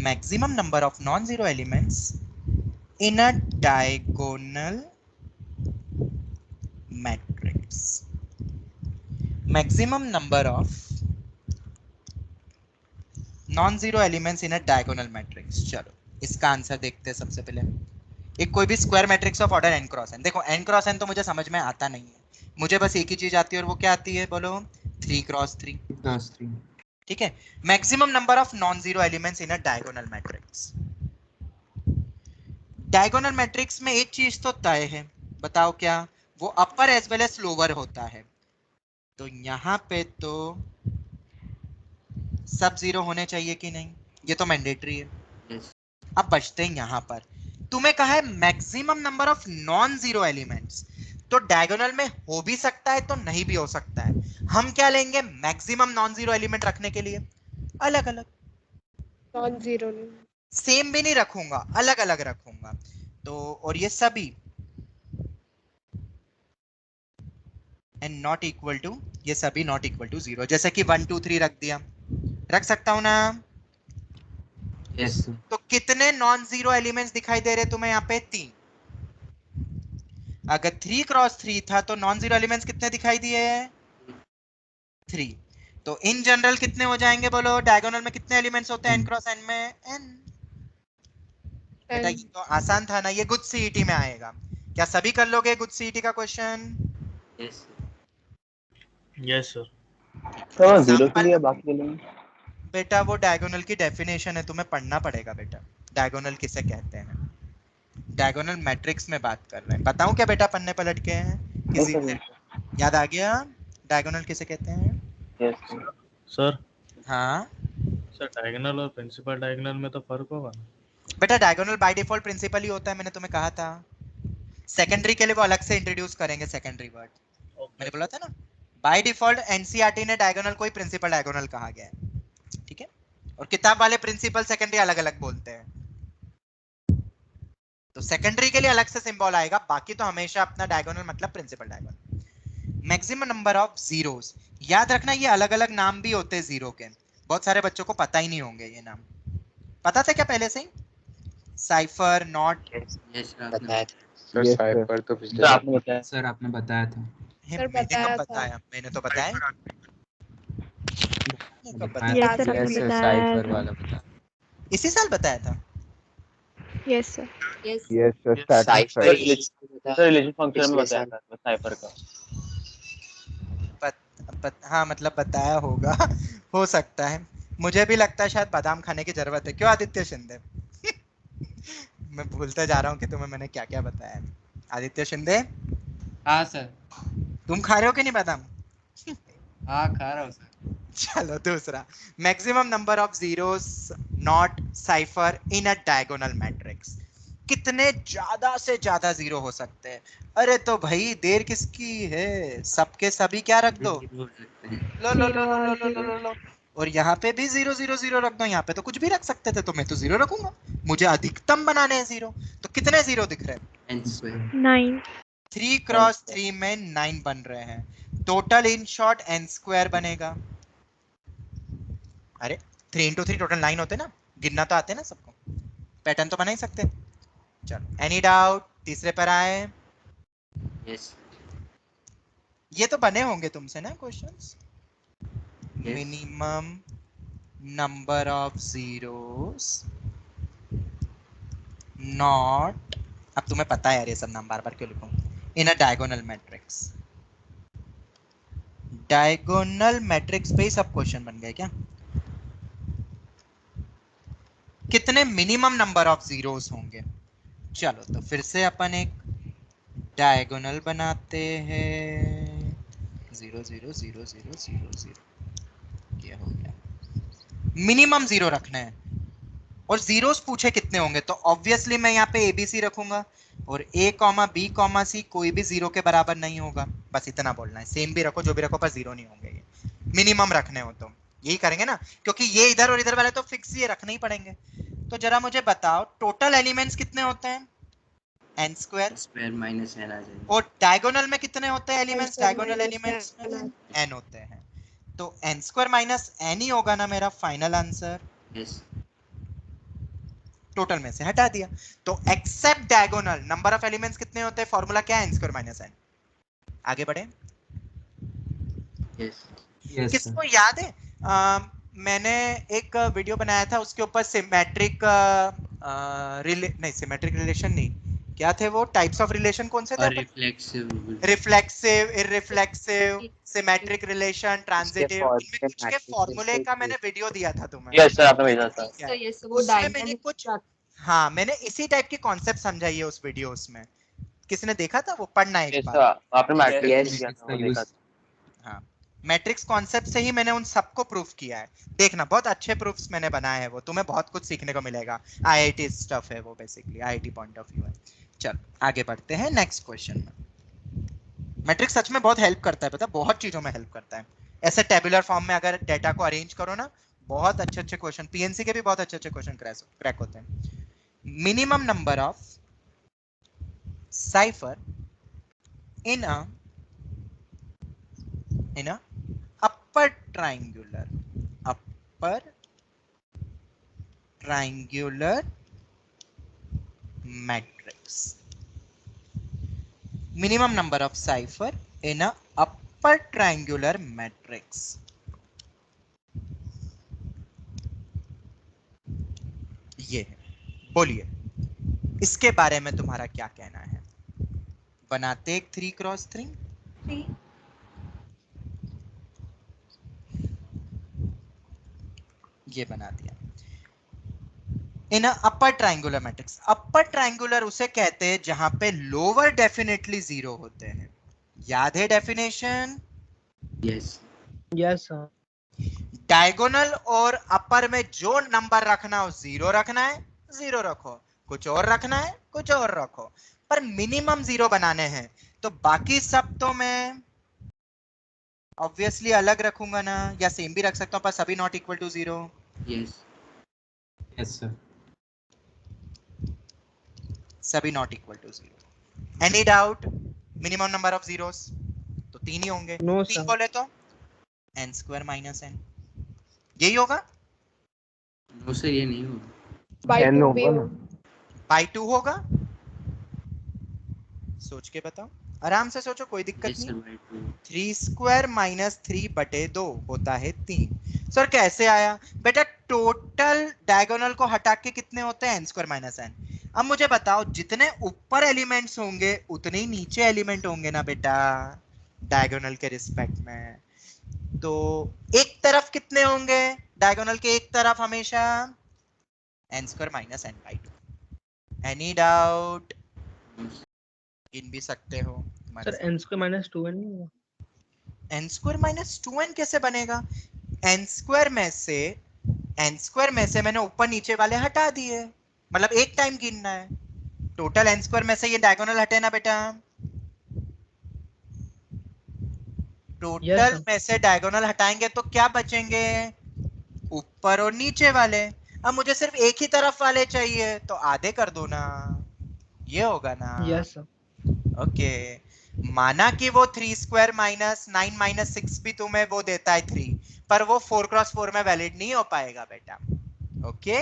maximum number of non zero elements in a diagonal matrix, maximum number of non zero elements in a diagonal matrix. चलो इसका आंसर देखते हैं सबसे पहले। एक कोई भी square matrix of order n cross n, देखो n क्रॉस n तो मुझे समझ में आता नहीं है, मुझे बस एक ही चीज आती है, और वो क्या आती है बोलो, 3 क्रॉस 3, क्रॉस 3। ठीक है। Maximum number of non zero elements in a diagonal matrix. Diagonal matrix में एक चीज तो तय है, बताओ क्या, वो upper as well as lower होता है। तो यहाँ पे तो सब जीरो होने चाहिए कि नहीं, ये तो मैंडेटरी है। यस अब बचते हैं यहाँ पर, तुम्हें कहा है maximum number of non zero elements, तो डायगोनल में हो भी सकता है तो नहीं भी हो सकता है। हम क्या लेंगे, मैक्सिमम नॉन जीरो एलिमेंट रखने के लिए अलग अलग, नॉन जीरो नहीं। सेम भी नहीं रखूंगा, अलग अलग रखूंगा। तो और ये सभी एंड नॉट इक्वल टू, ये सभी नॉट इक्वल टू जीरो, जैसे कि 1 2 3 रख दिया, रख सकता हूं ना। यस तो कितने नॉन जीरो एलिमेंट्स दिखाई दे रहे तुम्हें यहाँ पे, 3। अगर 3 क्रॉस 3 था तो नॉन जीरो एलिमेंट्स कितने दिखाई दिए, 3। तो इन जनरल कितने हो जाएंगे बोलो, डायगोनल में कितने एलिमेंट्स होते हैं n क्रॉस n में, n। बेटा ये तो आसान था ना, ये गुड सीईटी में आएगा। क्या सभी कर लोगे गुड सीईटी का क्वेश्चन? Yes yes sir. तो जीरो के लिए बाकी के लिए बेटा वो डायगोनल की डेफिनेशन है, तुम्हें पढ़ना पड़ेगा बेटा, डायगोनल किसे कहते हैं। डायगोनल मैट्रिक्स में बात कर रहे हैं, बताऊं क्या बेटा, पन्ने पलट के हैं किसी से याद आ गया, डायगोनल किसे कहते हैं? यस सर हाँ सर, डायगोनल और प्रिंसिपल डायगोनल में तो फर्क होगा। बेटा, डायगोनल बाय डिफॉल्ट प्रिंसिपल ही होता है, मैंने तुम्हें कहा था। सेकेंडरी के लिए वो अलग से इंट्रोड्यूस करेंगे सेकेंडरी वर्ड, मैंने बोला था ना। बाय डिफॉल्ट एनसीईआरटी ने डायगोनल को ही प्रिंसिपल डायगोनल कहा गया है, ठीक है। और किताब वाले प्रिंसिपल सेकेंडरी अलग अलग बोलते हैं, तो सेकेंडरी के लिए अलग से सिंबल आएगा, बाकी तो हमेशा अपना डायगोनल मतलब principal diagonal. Maximum number of zeros, याद रखना ये अलग अलग नाम भी होते हैं जीरो के, बहुत सारे बच्चों को पता ही नहीं होंगे ये नाम, पता था क्या पहले से ही? साइफर, नॉट, यस बताया था सर Yes, साइफर तो तो पिछले आपने बताया सर आपने बताया था। सर मैंने बताया कब था। बताया, मैंने तो बताया, मैंने कब बताया बताया? Yes, sir, यस आपने सर साइफर वाला बता। इसी साल बताया था। Yes sir. yes, sir. Static cipher size. Sir relation function में बताया था साइफर का। हाँ मतलब बताया होगा हो सकता है, मुझे भी लगता है शायद बादाम खाने की जरूरत है, क्यों आदित्य शिंदे मैं भूलता जा रहा हूँ कि तुम्हें मैंने क्या क्या बताया है। आदित्य शिंदे, हाँ सर। तुम खा रहे हो कि नहीं बादाम? हाँ खा रहा हूँ सर। चलो दूसरा, maximum number of zeros not cipher in a diagonal matrix. कितने ज्यादा से ज्यादा जीरो हो सकते हैं? अरे तो भाई देर किसकी है, सबके सभी क्या रख दो, हो सकते हैं। लो लो लो लो लो लो लो लो लो। और यहाँ पे भी 0 0 0 रख दो, यहाँ पे तो कुछ भी रख सकते थे, तो मैं तो 0 रखूंगा, मुझे अधिकतम बनाने हैं 0। तो कितने 0 दिख रहे हैं? n स्क्वायर 9 3 क्रॉस 3 में 9 बन रहे हैं। Total in short n square बनेगा। अरे 3 इंटू 3 टोटल 9 होते ना, गिनना तो आते ना सबको, पैटर्न तो बना ही सकते। चलो, एनी डाउट? तीसरे पर आए। यस ये तो बने होंगे तुमसे ना questions. Yes. Minimum number of zeros not, अब तुम्हें पता है यार ये सब नाम बार बार क्यों लिखूं, in a diagonal matrix. Diagonal matrix पे ही सब क्वेश्चन बन गए क्या? कितने मिनिमम नंबर ऑफ जीरोस होंगे? चलो तो फिर से अपन एक डायगोनल बनाते हैं। 0 0 0 0 0 0, ये हो गया। मिनिमम 0 रखना है और जीरोस पूछे कितने होंगे, तो ऑब्वियसली मैं यहाँ पे एबीसी रखूंगा और a कॉमा बी कॉमा सी कोई भी 0 के बराबर नहीं होगा, बस इतना बोलना है। सेम भी रखो जो भी रखो, पर 0 नहीं होंगे। ये मिनिमम रखने हो तो यही करेंगे ना, क्योंकि ये इधर और इधर वाले तो फिक्स ही रखने ही पड़ेंगे। तो जरा मुझे बताओ टोटल एलिमेंट्स कितने होते हैं? n square. Square minus n आ जाएगा। और डायगोनल में कितने होते हैं elements? N diagonal minus elements n n होते हैं, तो n स्क्वायर माइनस n ही होगा ना मेरा फाइनल आंसर। यस टोटल में से हटा दिया, तो except diagonal number of elements कितने होते हैं? फॉर्मूला क्या है? n square minus n। आगे बढ़े। यस यस किसको याद है मैंने एक वीडियो बनाया था, उसके ऊपर सिमेट्रिक नहीं सिमेट्रिक रिलेशन नहीं, क्या थे वो टाइप्स ऑफ रिलेशन? कौन से थे? और reflexive reflexive, irreflexive, symmetric relation, transitive, for इनमें the कुछ के matrices फॉर्मूले के का मैंने वीडियो दिया था तुम्हें। यस सर, आपने भेजा था। ठीक है, तो यस वो उसमें मैंने कुछ, डायगोनल हाँ मैंने इसी टाइप की कॉन्सेप्ट समझाई है उस वीडियो में। किसी ने देखा था? वो पढ़ना एक यस बार। सर, आपने Yes. मैट्रिक्स दिया था, वो देखा था। हाँ, मैट्रिक्स कॉन्सेप्ट से ही मैंने उन सबको प्रूफ किया है। देखना, बहुत अच्छे प्रूफ्स मैंने बनाए हैं, वो तुम्हें बहुत कुछ सीखने को मिलेगा। आईआईटी स्टफ है वो, basically IIT point of view है। चलो आगे बढ़ते हैं नेक्स्ट क्वेश्चन में। मैट्रिक्स सच में बहुत हेल्प करता है, पता, बहुत चीजों में हेल्प करता है। ऐसे टेबुलर फॉर्म में अगर डेटा को अरेंज करो ना, बहुत अच्छे अच्छे क्वेश्चन, पीएनसी के भी बहुत अच्छे अच्छे क्वेश्चन क्रैक होते हैं। Minimum number of cipher in a upper triangular matrix. Minimum number of cipher in a upper triangular matrix. ये है, बोलिए इसके बारे में तुम्हारा क्या कहना है? बनाते एक 3 क्रॉस 3, ये बना दिया। In upper triangular matrix, upper triangular उसे कहते हैं जहां पे लोअर डेफिनेटली 0 होते हैं। याद है डेफिनेशन? यस यस डायगोनल और अपर में जो नंबर रखना हो 0 रखना है, 0 रखो, कुछ और रखना है कुछ और रखो, पर मिनिमम 0 बनाने हैं। तो बाकी सब तो मैं ऑब्वियसली अलग रखूंगा ना, या सेम भी रख सकता हूं, पर सभी not equal to 0। Yes yes sir सभी not equal to 0। Any doubt? Minimum number of zeros तो 3 ही होंगे। नो 3 सर बोले तो n स्क्वायर माइनस n, यही होगा। नो सर ये नहीं होगा। by N 2 भी होगा ना। हो बाई 2 होगा। सोच के बताओ, आराम से सोचो, कोई दिक्कत यस सर नहीं। बाय 2 3 स्क्वायर माइनस 3 बटे 2 होता है 3। सर कैसे आया? बेटा टोटल डायगोनल को हटा के कितने होते हैं? n square minus n। अब मुझे बताओ, जितने ऊपर एलिमेंट्स होंगे उतने ही नीचे एलिमेंट होंगे ना बेटा, डायगोनल के रिस्पेक्ट में। तो एक तरफ कितने होंगे? डायगोनल के एक तरफ हमेशा n square minus n by 2। Any doubt? गिन भी सकते हो तुम्हारे sir n square minus 2n नहीं होगा? n स्क्वायर माइनस 2n कैसे बनेगा? n स्क्वायर में से मैंने ऊपर नीचे वाले हटा दिए, मतलब एक टाइम गिनना है। टोटल n स्क्वायर में से ये डायगोनल हटे ना बेटा, टोटल में से डायगोनल हटाएंगे तो क्या बचेंगे? ऊपर और नीचे वाले। अब मुझे सिर्फ एक ही तरफ वाले चाहिए तो आधे कर दो ना, ये होगा ना। Yes sir. ओके, माना कि वो 3 स्क्वायर माइनस 9 माइनस 6 भी तुम्हें वो देता है 3, पर वो 4x4 में वैलिड नहीं हो पाएगा बेटा। ओके,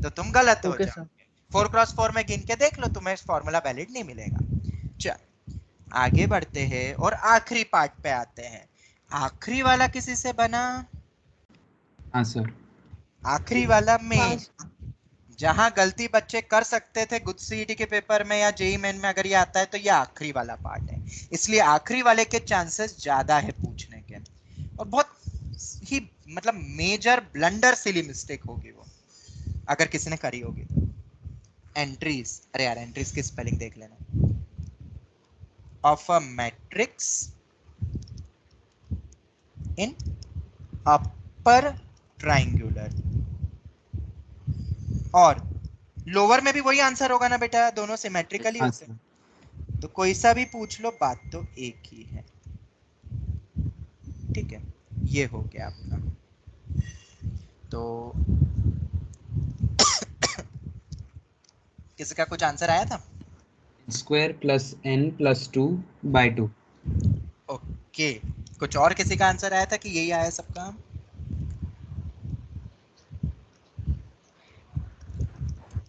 तो तुम गलत हो जाओगे। 4x4 में गिन के देख लो, तुम्हें फॉर्मूला वैलिड नहीं मिलेगा। चल आगे बढ़ते हैं और आखिरी पार्ट पे आते हैं। आखिरी वाला किसी से बना? हाँ सर। आखिरी वाला में जहां गलती बच्चे कर सकते थे गुड सीईटी के पेपर में या जेईई मेन में, अगर ये आता है तो ये आखिरी वाला पार्ट है, इसलिए आखिरी वाले के चांसेस ज्यादा है पूछने के। और बहुत ही मतलब मेजर ब्लंडर सिली मिस्टेक होगी वो अगर किसी ने करी होगी तो। एंट्रीज, अरे यार एंट्रीज की स्पेलिंग देख लेना। Of a matrix in upper triangular, और लोअर में भी वही आंसर होगा ना बेटा, दोनों सिमेट्रिकली होते हैं, तो कोई सा भी पूछ लो बात तो एक ही है। ठीक है, ये हो गया अपना। तो किसी का कुछ आंसर आया था? Square plus n plus 2/2। Okay, कुछ और किसी का आंसर आया था कि यही आया सबका?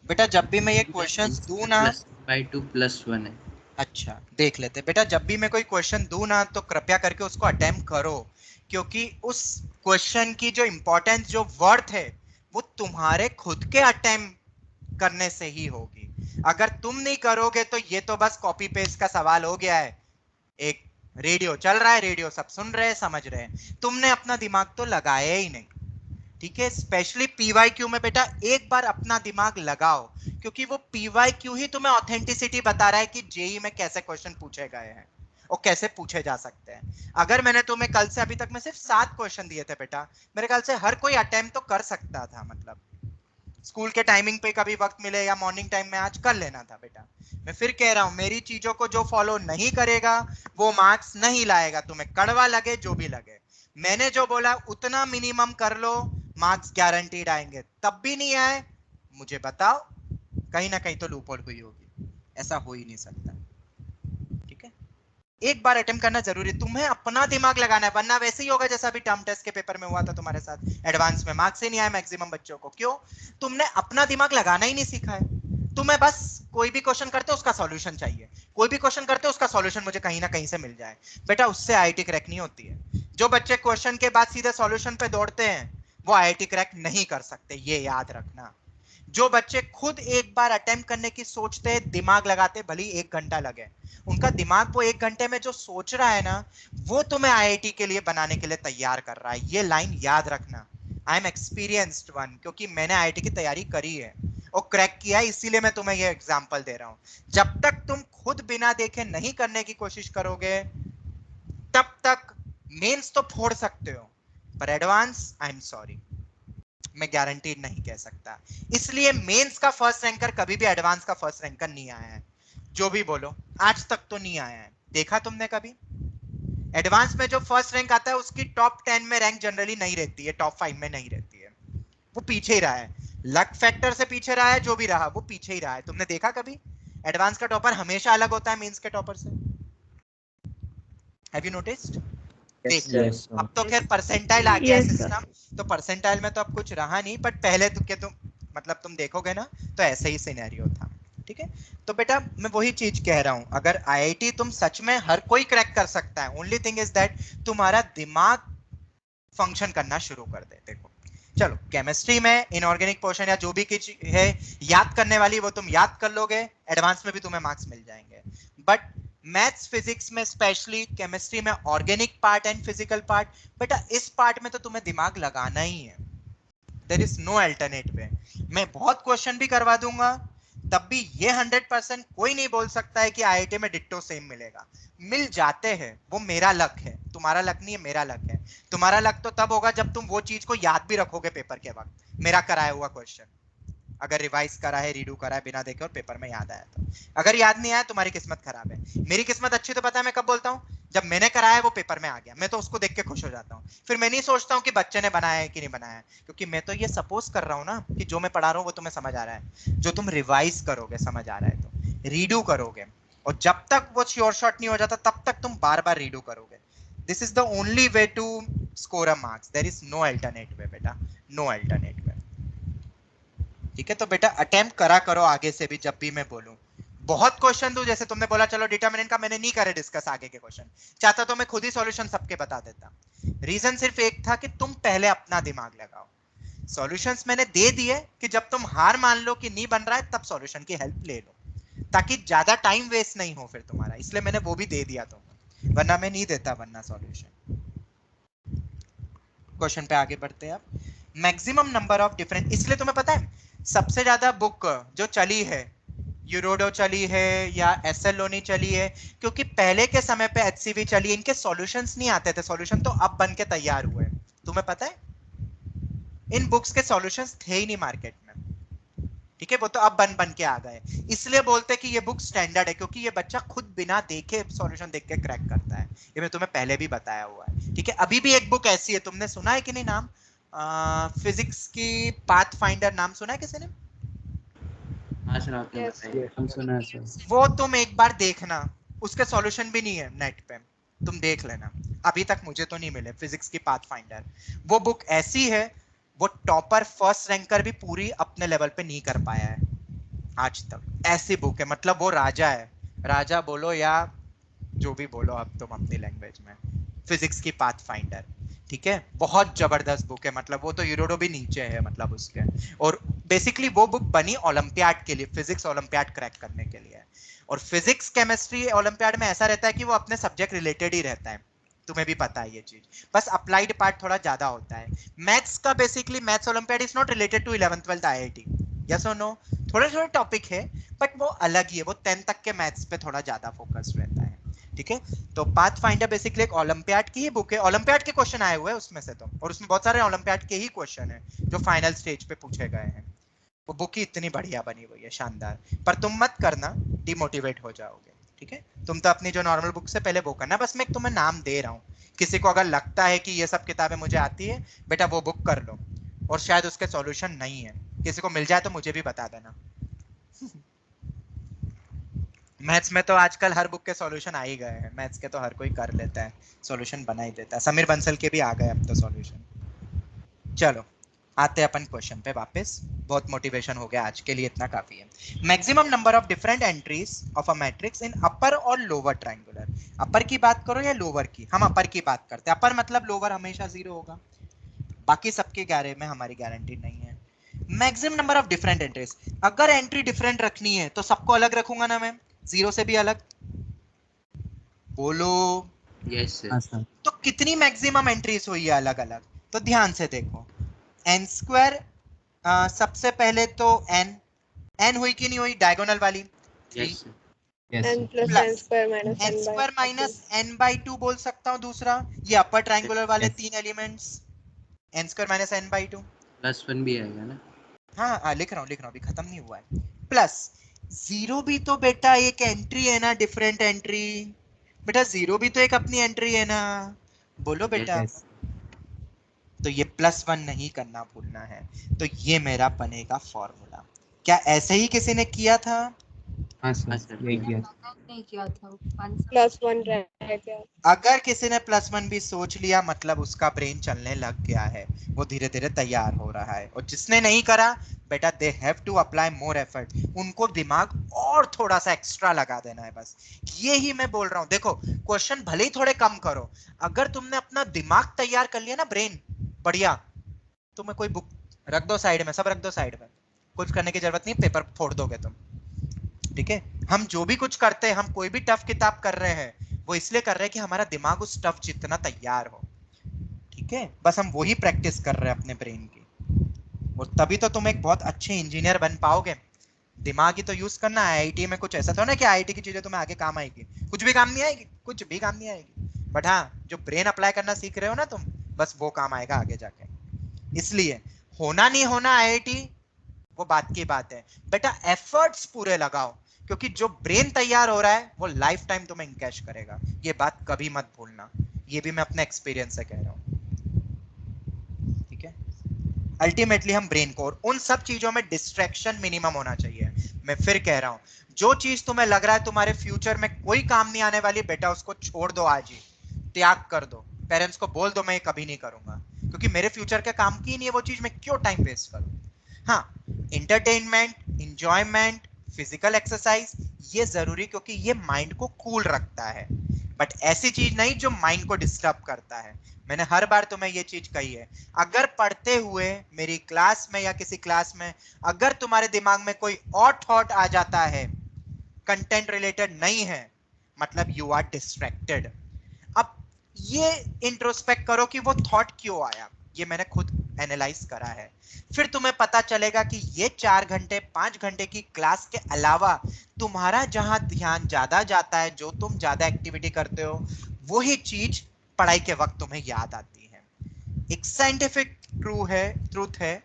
बेटा जब भी मैं ये क्वेश्चंस दूं ना, +2 + 1 है। अच्छा देख लेते बेटा, जब भी मैं कोई क्वेश्चन दूं ना तो कृपया करके उसको अटेम्प्ट करो, क्योंकि उस क्वेश्चन की जो इंपॉर्टेंस, जो वर्थ है, वो तुम्हारे खुद के अटेम्प्ट करने से ही होगी। अगर तुम नहीं करोगे तो ये तो बस कॉपी पेस्ट का सवाल हो गया है। एक रेडियो चल रहा है, रेडियो सब सुन रहे हैं, समझ रहे हैं, तुमने अपना दिमाग तो लगाया ही नहीं। ठीक है, स्पेशली पीवाईक्यू में बेटा एक बार अपना दिमाग लगाओ, क्योंकि वो पीवाईक्यू ही तुम्हें ऑथेंटिसिटी बता रहा है कि जेई में कैसे क्वेश्चन पूछे गए हैं और कैसे पूछे जा सकते हैं। अगर मैंने तुम्हें कल से अभी तक में सिर्फ 7 क्वेश्चन दिए थे बेटा, मेरे ख्याल से हर कोई अटेम्प्ट तो कर सकता था, मतलब स्कूल के टाइमिंग पे कभी वक्त मिले या मॉर्निंग टाइम में आज कर लेना था बेटा। मैं फिर कह रहा हूं, मेरी चीजों को जो फॉलो नहीं करेगा वो मार्क्स नहीं लाएगा, तुम्हें कड़वा लगे जो भी लगे। मैंने जो बोला उतना मिनिमम कर लो, मार्क्स गारंटीड आएंगे। तब भी नहीं आए मुझे बताओ, कहीं ना कहीं तो लूपहोल हुई होगी, ऐसा हो ही नहीं सकता। ठीक है, एक बार अटेम्प्ट करना जरूरी है, तुम्हें अपना दिमाग लगाना है, वरना वैसे ही होगा जैसा अभी टर्म टेस्ट के पेपर में हुआ था तुम्हारे साथ। एडवांस में मार्क्स ही नहीं आए मैक्सिमम बच्चों को। क्यों? तुमने अपना दिमाग लगाना ही नहीं सीखा है। तुम्हें बस कोई भी क्वेश्चन करते हो उसका सॉल्यूशन चाहिए, कोई भी क्वेश्चन करते हो उसका सॉल्यूशन मुझे कहीं ना कहीं से मिल जाए। बेटा उससे आईआईटी क्रैक नहीं होती है। जो बच्चे क्वेश्चन के बाद सीधे सॉल्यूशन पे दौड़ते हैं वो आईआईटी क्रैक नहीं कर सकते, ये याद रखना। जो बच्चे खुद एक बार अटेम्प्ट करने की सोचते हैं, दिमाग लगाते, भले 1 घंटा लगे, उनका दिमाग वो 1 घंटे में जो सोच रहा है ना, वो तुम्हें आईआईटी के लिए बनाने के लिए तैयार कर रहा है। ये लाइन याद रखना। आई एम एक्सपीरियंस्ड वन, क्योंकि मैंने आईआईटी की तैयारी करी है और क्रैक किया है, इसीलिए मैं तुम्हें ये एग्जांपल दे रहा हूं। जब तक तुम खुद बिना देखे नहीं करने की कोशिश करोगे तब तक मेंस तो फोड़ सकते हो, पर एडवांस आई एम सॉरी, मैं गारंटीड नहीं कह सकता। इसलिए मेंस का फर्स्ट रैंकर कभी भी एडवांस का फर्स्ट रैंकर नहीं आया है, जो भी बोलो, आज तक तो नहीं आया है। देखा तुमने कभी? एडवांस में जो फर्स्ट रैंक आता है उसकी टॉप 10 में रैंक जनरली नहीं रहती है, टॉप 5 में नहीं रहती है, वो पीछे ही रहा है। लक फैक्टर से पीछे रहा है, जो भी रहा वो पीछे ही रहा है। तुमने देखा कभी? एडवांस का टॉपर हमेशा अलग होता है मेंस के टॉपर से। Have you noticed? Yes, अब तो खैर परसेंटाइल आ गया Yes, sir. सिस्टम, तो परसेंटाइल में तो अब कुछ रहा नहीं, बट पहले तुम मतलब तुम देखोगे ना तो ऐसे ही सिनेरियो था। ठीक है, तो बेटा मैं वही चीज कह रहा हूं, अगर आईआईटी तुम सच में हर कोई क्रैक कर सकता है, ओनली थिंग इज दैट तुम्हारा दिमाग फंक्शन करना शुरू कर दे। देखो चलो, केमिस्ट्री में इनऑर्गेनिक पोर्शन या जो भी कुछ है याद करने वाली, वो तुम याद कर लोगे, एडवांस में भी तुम्हें मार्क्स मिल जाएंगे। बट मैथ्स फिजिक्स में, स्पेशली केमिस्ट्री में organic part and physical part, बेटा इस पार्ट में तो तुम्हें दिमाग लगाना ही है। There is no alternate way. मैं बहुत क्वेश्चन भी करवा दूंगा, तब भी ये 100% कोई नहीं बोल सकता है कि आईआईटी में डिट्टो सेम मिलेगा। मिल जाते हैं, वो मेरा लक है, तुम्हारा लक नहीं है, मेरा लक है। तुम्हारा लक तो तब होगा जब तुम वो चीज को याद भी रखोगे पेपर के वक्त, मेरा कराया हुआ क्वेश्चन अगर रिवाइज करा है, रीडू करा है बिना देखे और पेपर में याद आया तो। अगर याद नहीं आया तुम्हारी किस्मत खराब है। मेरी किस्मत अच्छी तो पता है मैं कब बोलता हूँ, जब मैंने कराया वो पेपर में आ गया, मैं तो उसको देख के खुश हो जाता हूँ। फिर मैं नहीं सोचता हूँ कि बच्चे ने बनाया है कि नहीं बनाया है, क्योंकि मैं तो ये सपोज कर रहा हूँ ना कि जो मैं पढ़ा रहा हूँ वो तुम्हें समझ आ रहा है। जो तुम रिवाइज करोगे समझ आ रहा है तो रीडू करोगे, और जब तक वो श्योर शॉट नहीं हो जाता तब तक तुम बार बार रीडू करोगे। This is the only way to score a marks, there is no alternate way बेटा, नो अल्टरनेट वे। ठीक है, तो बेटा अटेम्प्ट करा करो आगे से भी, जब भी मैं बोलूं। बहुत क्वेश्चन दूं, जैसे तुमने बोला चलो डिटरमिनेंट का मैंने नहीं करे डिस्कस आगे के क्वेश्चन, चाहता तो मैं खुद ही सॉल्यूशन सबके बता देता। रीजन सिर्फ एक था कि तुम पहले अपना दिमाग लगाओ। सॉल्यूशंस मैंने दे दिए कि जब तुम हार मान लो कि नहीं बन रहा है तब सॉल्यूशन की हेल्प ले लो, ताकि ज्यादा टाइम वेस्ट नहीं हो फिर तुम्हारा, इसलिए मैंने वो भी दे दिया तुमको, वरना मैं नहीं देता वरना सॉल्यूशन। क्वेश्चन पे आगे बढ़ते हैं आप। मैक्सिमम नंबर ऑफ डिफरेंट, इसलिए तुम्हें पता है सबसे ज्यादा बुक जो चली है यूरोडो चली है या एसएलओनी चली है, क्योंकि पहले के समय पे एचसीवी चली, इनके सॉल्यूशंस नहीं आते थे, सॉल्यूशन तो अब बन के तैयार हुए। तुम्हें पता है इन बुक्स के सॉल्यूशंस थे ही नहीं मार्केट में, ठीक है, वो तो अब बन के आ गए। इसलिए बोलते हैं कि ये बुक स्टैंडर्ड है, क्योंकि ये बच्चा खुद बिना देखे सॉल्यूशन देख के क्रैक करता है। ये मैं तुम्हें पहले भी बताया हुआ है, ठीक है। अभी भी एक बुक ऐसी है, तुमने सुना है कि नहीं नाम, फिजिक्स की पाथ फाइंडर, नाम सुना है किसी ने? हम सुना है सर। वो तुम एक बार देखना, उसके सॉल्यूशन भी नहीं है नेट पे, तुम देख लेना। अभी तक मुझे तो नहीं मिले फिजिक्स की पाथ फाइंडर। वो बुक ऐसी है, वो टॉपर फर्स्ट रैंकर भी पूरी अपने लेवल पे नहीं कर पाया है आज तक। ऐसी बुक है, मतलब वो राजा है, राजा बोलो या जो भी बोलो अब तुम अपनी लैंग्वेज में, फिजिक्स की पाथ फाइंडर, ठीक है। बहुत जबरदस्त बुक है, मतलब वो तो यूरोडो भी नीचे है मतलब उसके। और बेसिकली वो बुक बनी ओलंपियाड के लिए, फिजिक्स ओलंपियाड क्रैक करने के लिए। और फिजिक्स केमिस्ट्री ओलंपियाड में ऐसा रहता है कि वो अपने सब्जेक्ट रिलेटेड ही रहता है, तुम्हें भी पता है ये चीज, बस अप्लाइड पार्ट थोड़ा ज्यादा होता है। मैथ्स का basically maths olympiad is not related to 11th 12th IIT, yes और नो, थोड़े थोड़े टॉपिक है बट वो अलग ही है, वो 10th तक के मैथ्स पे थोड़ा ज्यादा फोकस रहता है, ठीक है। तो पाथ फाइंडर बेसिकली एक ओलंपियाड की ही बुक है, ओलंपियाड के क्वेश्चन आए हुए हैं उसमें से तो, और उसमें बहुत सारे ओलंपियाड के ही क्वेश्चन है जो फाइनल स्टेज पे पूछे गए हैं। वो बुक ही इतनी बढ़िया बनी हुई है, शानदार। पर तुम मत करना, डिमोटिवेट हो जाओगे, ठीक है। तुम तो अपनी जो नॉर्मल बुक से पहले वो करना, बस मैं तुम्हें नाम दे रहा हूँ। किसी को अगर लगता है कि ये सब किताबें मुझे आती है, बेटा वो बुक कर लो, और शायद उसके सॉल्यूशन नहीं है, किसी को मिल जाए तो मुझे भी बता देना। मैथ्स में तो आजकल हर बुक के सॉल्यूशन आ ही गए हैं, मैथ्स के तो हर कोई कर लेता है, सॉल्यूशन बना ही देता है। समीर बंसल के भी आ गए अब तो सॉल्यूशन। चलो आते हैं अपन क्वेश्चन पे वापस, बहुत मोटिवेशन हो गया आज के लिए, इतना काफी है। Maximum number of different entries of a matrix in upper और लोअर ट्रायंगुलर। अपर की बात करो या लोअर की, हम अपर की बात करते हैं। अपर मतलब लोअर हमेशा 0 होगा, बाकी सबके बारे में हमारी गारंटी नहीं है। Maximum number of different entries, अगर एंट्री डिफरेंट रखनी है तो सबको अलग रखूंगा ना मैं, 0 से भी अलग, बोलो यस सर। तो कितनी मैक्सिमम एंट्रीज हुई है अलग अलग, तो ध्यान से देखो। n स्क्वायर सबसे पहले तो n हुई कि नहीं हुई, डायगोनल वाली 3, n plus n square minus n square minus n/2 बोल सकता हूँ दूसरा, ये अपर ट्रायंगुलर वाले 3 elements, n square minus n/2 +1 भी आएगा ना। हाँ लिख रहा हूँ अभी खत्म नहीं हुआ है। प्लस 0 भी तो बेटा एक एंट्री है ना, डिफरेंट एंट्री, बेटा 0 भी तो एक अपनी एंट्री है ना, बोलो बेटा। तो ये +1 नहीं करना भूलना है, तो ये मेरा बनेगा फॉर्मूला। क्या ऐसे ही किसी ने किया था? हाँ सर यही किया था। नहीं किया था, +1 रह गया। अगर किसी ने +1 भी सोच लिया मतलब उसका ब्रेन चलने लग गया है, वो धीरे धीरे तैयार हो रहा है। और जिसने नहीं करा बेटा, they have to apply more effort, उनको दिमाग और थोड़ा सा एक्स्ट्रा लगा देना है, बस ये ही मैं बोल रहा हूँ। देखो क्वेश्चन भले ही थोड़े कम करो, अगर तुमने अपना दिमाग तैयार कर लिया ना, ब्रेन बढ़िया, तुम्हें कोई बुक रख दो साइड में, सब रख दो साइड में, कुछ करने की जरूरत नहीं, पेपर फोड़ दोगे तुम, ठीक है। हम जो भी कुछ करते हैं, हम कोई भी टफ किताब कर रहे हैं, वो इसलिए कर रहे हैं कि हमारा दिमाग उस टफ जितना तैयार हो, ठीक है। बस हम वही प्रैक्टिस कर रहे हैं अपने ब्रेन की, और तभी तो तुम एक बहुत अच्छे इंजीनियर बन पाओगे। दिमाग ही तो यूज करना है। आईआईटी में कुछ ऐसा था ना कि आईआईटी की चीजें तुम्हें आगे काम आएगी, कुछ भी काम नहीं आएगी, कुछ भी काम नहीं आएगी, बट हाँ जो ब्रेन अप्लाई करना सीख रहे हो ना तुम, बस वो काम आएगा आगे जाके। इसलिए होना नहीं होना आईआईटी वो बात की बात है, बेटा एफर्ट्स पूरे लगाओ, क्योंकि जो ब्रेन तैयार हो रहा है वो लाइफ टाइम तुम्हें इनकैश करेगा, ये बात कभी मत भूलना, ये भी मैं अपने एक्सपीरियंस से कह रहा हूँ, ठीक है। अल्टीमेटली हम ब्रेन को, और उन सब चीजों में डिस्ट्रैक्शन मिनिमम होना चाहिए। मैं फिर कह रहा हूं, जो चीज तुम्हें लग रहा है तुम्हारे फ्यूचर में कोई काम नहीं आने वाली, बेटा उसको छोड़ दो, आज ही त्याग कर दो। पेरेंट्स को बोल दो मैं ये कभी नहीं करूंगा, क्योंकि मेरे फ्यूचर के काम की नहीं है वो चीज, मैं क्यों टाइम वेस्ट करूं। हाँ, एंटरटेनमेंट, इंजॉयमेंट, फिजिकल एक्सरसाइज ये जरूरी, क्योंकि ये माइंड को कूल रखता है, बट ऐसी चीज नहीं जो माइंड को डिस्टर्ब करता है। मैंने हर बार तुम्हें ये चीज कही है, अगर पढ़ते हुए मेरी क्लास में या किसी क्लास में अगर तुम्हारे दिमाग में कोई और थॉट आ जाता है कंटेंट रिलेटेड नहीं है, मतलब यू आर डिस्ट्रैक्टेड। अब ये इंट्रोस्पेक्ट करो कि वो थॉट क्यों आया, ये मैंने खुद एनालाइज करा है। फिर तुम्हें पता चलेगा कि ये 4 घंटे 5 घंटे की क्लास के अलावा तुम्हारा जहां ध्यान ज्यादा जाता है, जो तुम ज्यादा एक्टिविटी करते हो, वही चीज पढ़ाई के वक्त तुम्हें याद आती है। एक साइंटिफिक ट्रूथ है,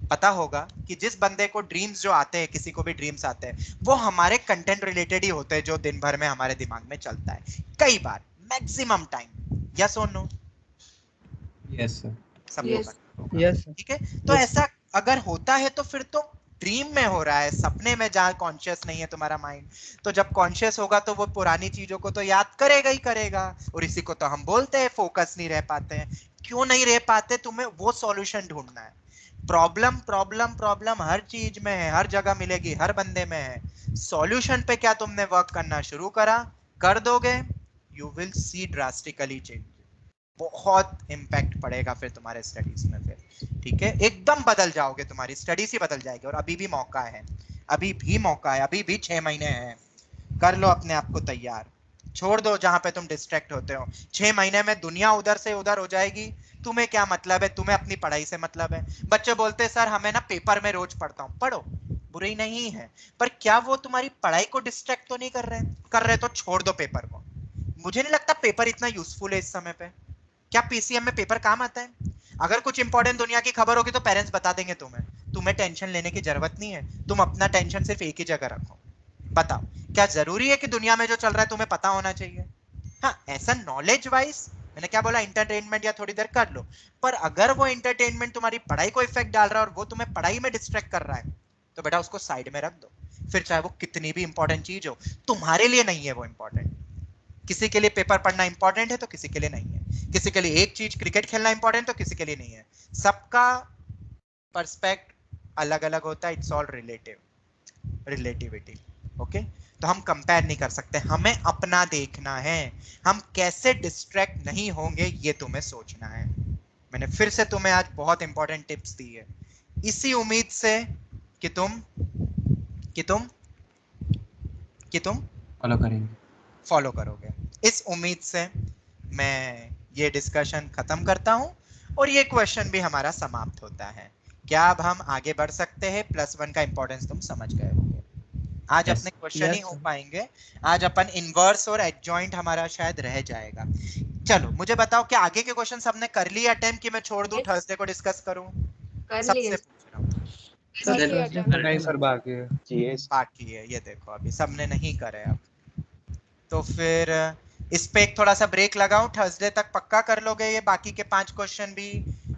पता होगा कि जिस बंदे को ड्रीम्स जो आते हैं, किसी को भी ड्रीम्स आते हैं, वो हमारे कंटेंट रिलेटेड ही होते हैं, जो दिन भर में हमारे दिमाग में चलता है, कई बार, मैक्सिमम टाइम। यस और नो? Yes sir. सब Yes. लोग Yes. ठीक है। तो ऐसा अगर होता है तो फिर तो ड्रीम में हो रहा है, सपने में, जहां कॉन्शियस नहीं है तुम्हारा माइंड। तो जब कॉन्शियस होगा तो वो पुरानी चीजों को तो याद करेगा ही करेगा, और इसी को तो हम बोलते हैं फोकस नहीं रह पाते हैं। क्यों नहीं रह पाते? तुम्हें वो सॉल्यूशन ढूंढना है। प्रॉब्लम प्रॉब्लम प्रॉब्लम हर चीज में है, हर जगह मिलेगी, हर बंदे में है। सॉल्यूशन पे क्या तुमने वर्क करना शुरू करा, कर दोगे, you will see drastically change, बहुत इम्पैक्ट पड़ेगा फिर तुम्हारे स्टडीज में, फिर ठीक है, एकदम बदल जाओगे, तुम्हारी स्टडीज ही बदल जाएगी। और अभी भी मौका है, अभी भी मौका है, अभी भी 6 महीने हैं, कर लो अपने आप को तैयार। छोड़ दो जहां पे तुम डिस्ट्रैक्ट होते हो। 6 महीने में दुनिया उधर से उधर हो जाएगी, तुम्हें क्या मतलब है? तुम्हें अपनी पढ़ाई से मतलब है। बच्चे बोलते हैं सर हमें ना पेपर में रोज पढ़ता हूँ, पढ़ो, बुरी नहीं है, पर क्या वो तुम्हारी पढ़ाई को डिस्ट्रैक्ट तो नहीं कर रहे? कर रहे तो छोड़ दो पेपर को। मुझे नहीं लगता पेपर इतना यूजफुल है इस समय पे। क्या पीसीएम में पेपर काम आता है? अगर कुछ इंपॉर्टेंट दुनिया की खबर होगी तो पेरेंट्स बता देंगे तुम्हें टेंशन लेने की जरूरत नहीं है, तुम अपना टेंशन सिर्फ एक ही जगह रखो। बताओ, क्या जरूरी है कि दुनिया में जो चल रहा है तुम्हें पता होना चाहिए? हाँ, ऐसा नॉलेज वाइज मैंने क्या बोला, एंटरटेनमेंट या थोड़ी देर कर लो, पर अगर वो एंटरटेनमेंट तुम्हारी पढ़ाई को इफेक्ट डाल रहा है और वो तुम्हें पढ़ाई में डिस्ट्रैक्ट कर रहा है, तो बेटा उसको साइड में रख दो। फिर चाहे वो कितनी भी इंपॉर्टेंट चीज हो, तुम्हारे लिए नहीं है वो इंपॉर्टेंट। किसी के लिए पेपर पढ़ना इंपॉर्टेंट है तो किसी के लिए नहीं है, किसी के लिए एक चीज क्रिकेट खेलना इंपॉर्टेंट तो किसी के लिए नहीं है। सबका पर्सपेक्ट अलग अलग होता है, इट्स ऑल रिलेटिविटी। ओके, तो हम कंपेयर नहीं कर सकते, हमें अपना देखना है, हम कैसे डिस्ट्रैक्ट नहीं होंगे ये तुम्हें सोचना है। मैंने फिर से तुम्हें आज बहुत इंपॉर्टेंट टिप्स दी है, इसी उम्मीद से कि तुम फॉलो करोगे। इस उम्मीद से मैं ये डिस्कशन खत्म करता हूं और ये क्वेश्चन भी हमारा समाप्त होता है। क्या अब हम आगे बढ़ सकते हैं? +1 का इंपॉर्टेंस तुम समझ गए होंगे। आज अपने क्वेश्चन ही हो पाएंगे, आज अपन इनवर्स और एडजॉइंट हमारा शायद रह जाएगा। चलो मुझे बताओ, क्या आगे के क्वेश्चन सबने कर लिए अटेम्प्ट कि मैं छोड़ दूं, थर्सडे को डिस्कस करूं? सबसे पूछ रहा हूं। नहीं सर, बाकी है। बाकी है, ये देखो अभी सबने नहीं करे। अब तो फिर इस पे एक थोड़ा सा ब्रेक लगाऊं, थर्सडे तक पक्का कर लोगे ये बाकी के 5 क्वेश्चन भी,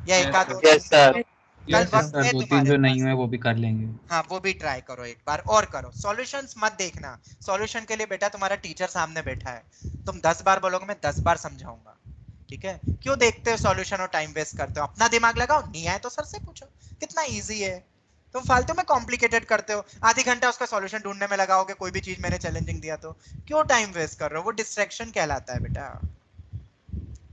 या एक आध दो? Yes sir. कल वक्त है 2-3 तुम्हारे जो नहीं पास। हुए वो भी कर लेंगे। हाँ, वो भी ट्राई करो एक बार और करो। सॉल्यूशंस मत देखना, सॉल्यूशन के लिए बेटा तुम्हारा टीचर सामने बैठा है, तुम 10 बार बोलोगे मैं 10 बार समझाऊंगा, ठीक है? क्यों देखते हो सॉल्यूशन और टाइम वेस्ट करते हो? अपना दिमाग लगाओ, नहीं आए तो सर से पूछो, कितना इजी है। तुम फालतू में कॉम्प्लिकेटेड करते हो, आधी घंटा उसका सॉल्यूशन ढूंढने में लगाओगे, कोई भी चीज मैंने चैलेंजिंग दिया तो क्यों टाइम वेस्ट कर रहे हो? वो डिस्ट्रैक्शन कहलाता है बेटा।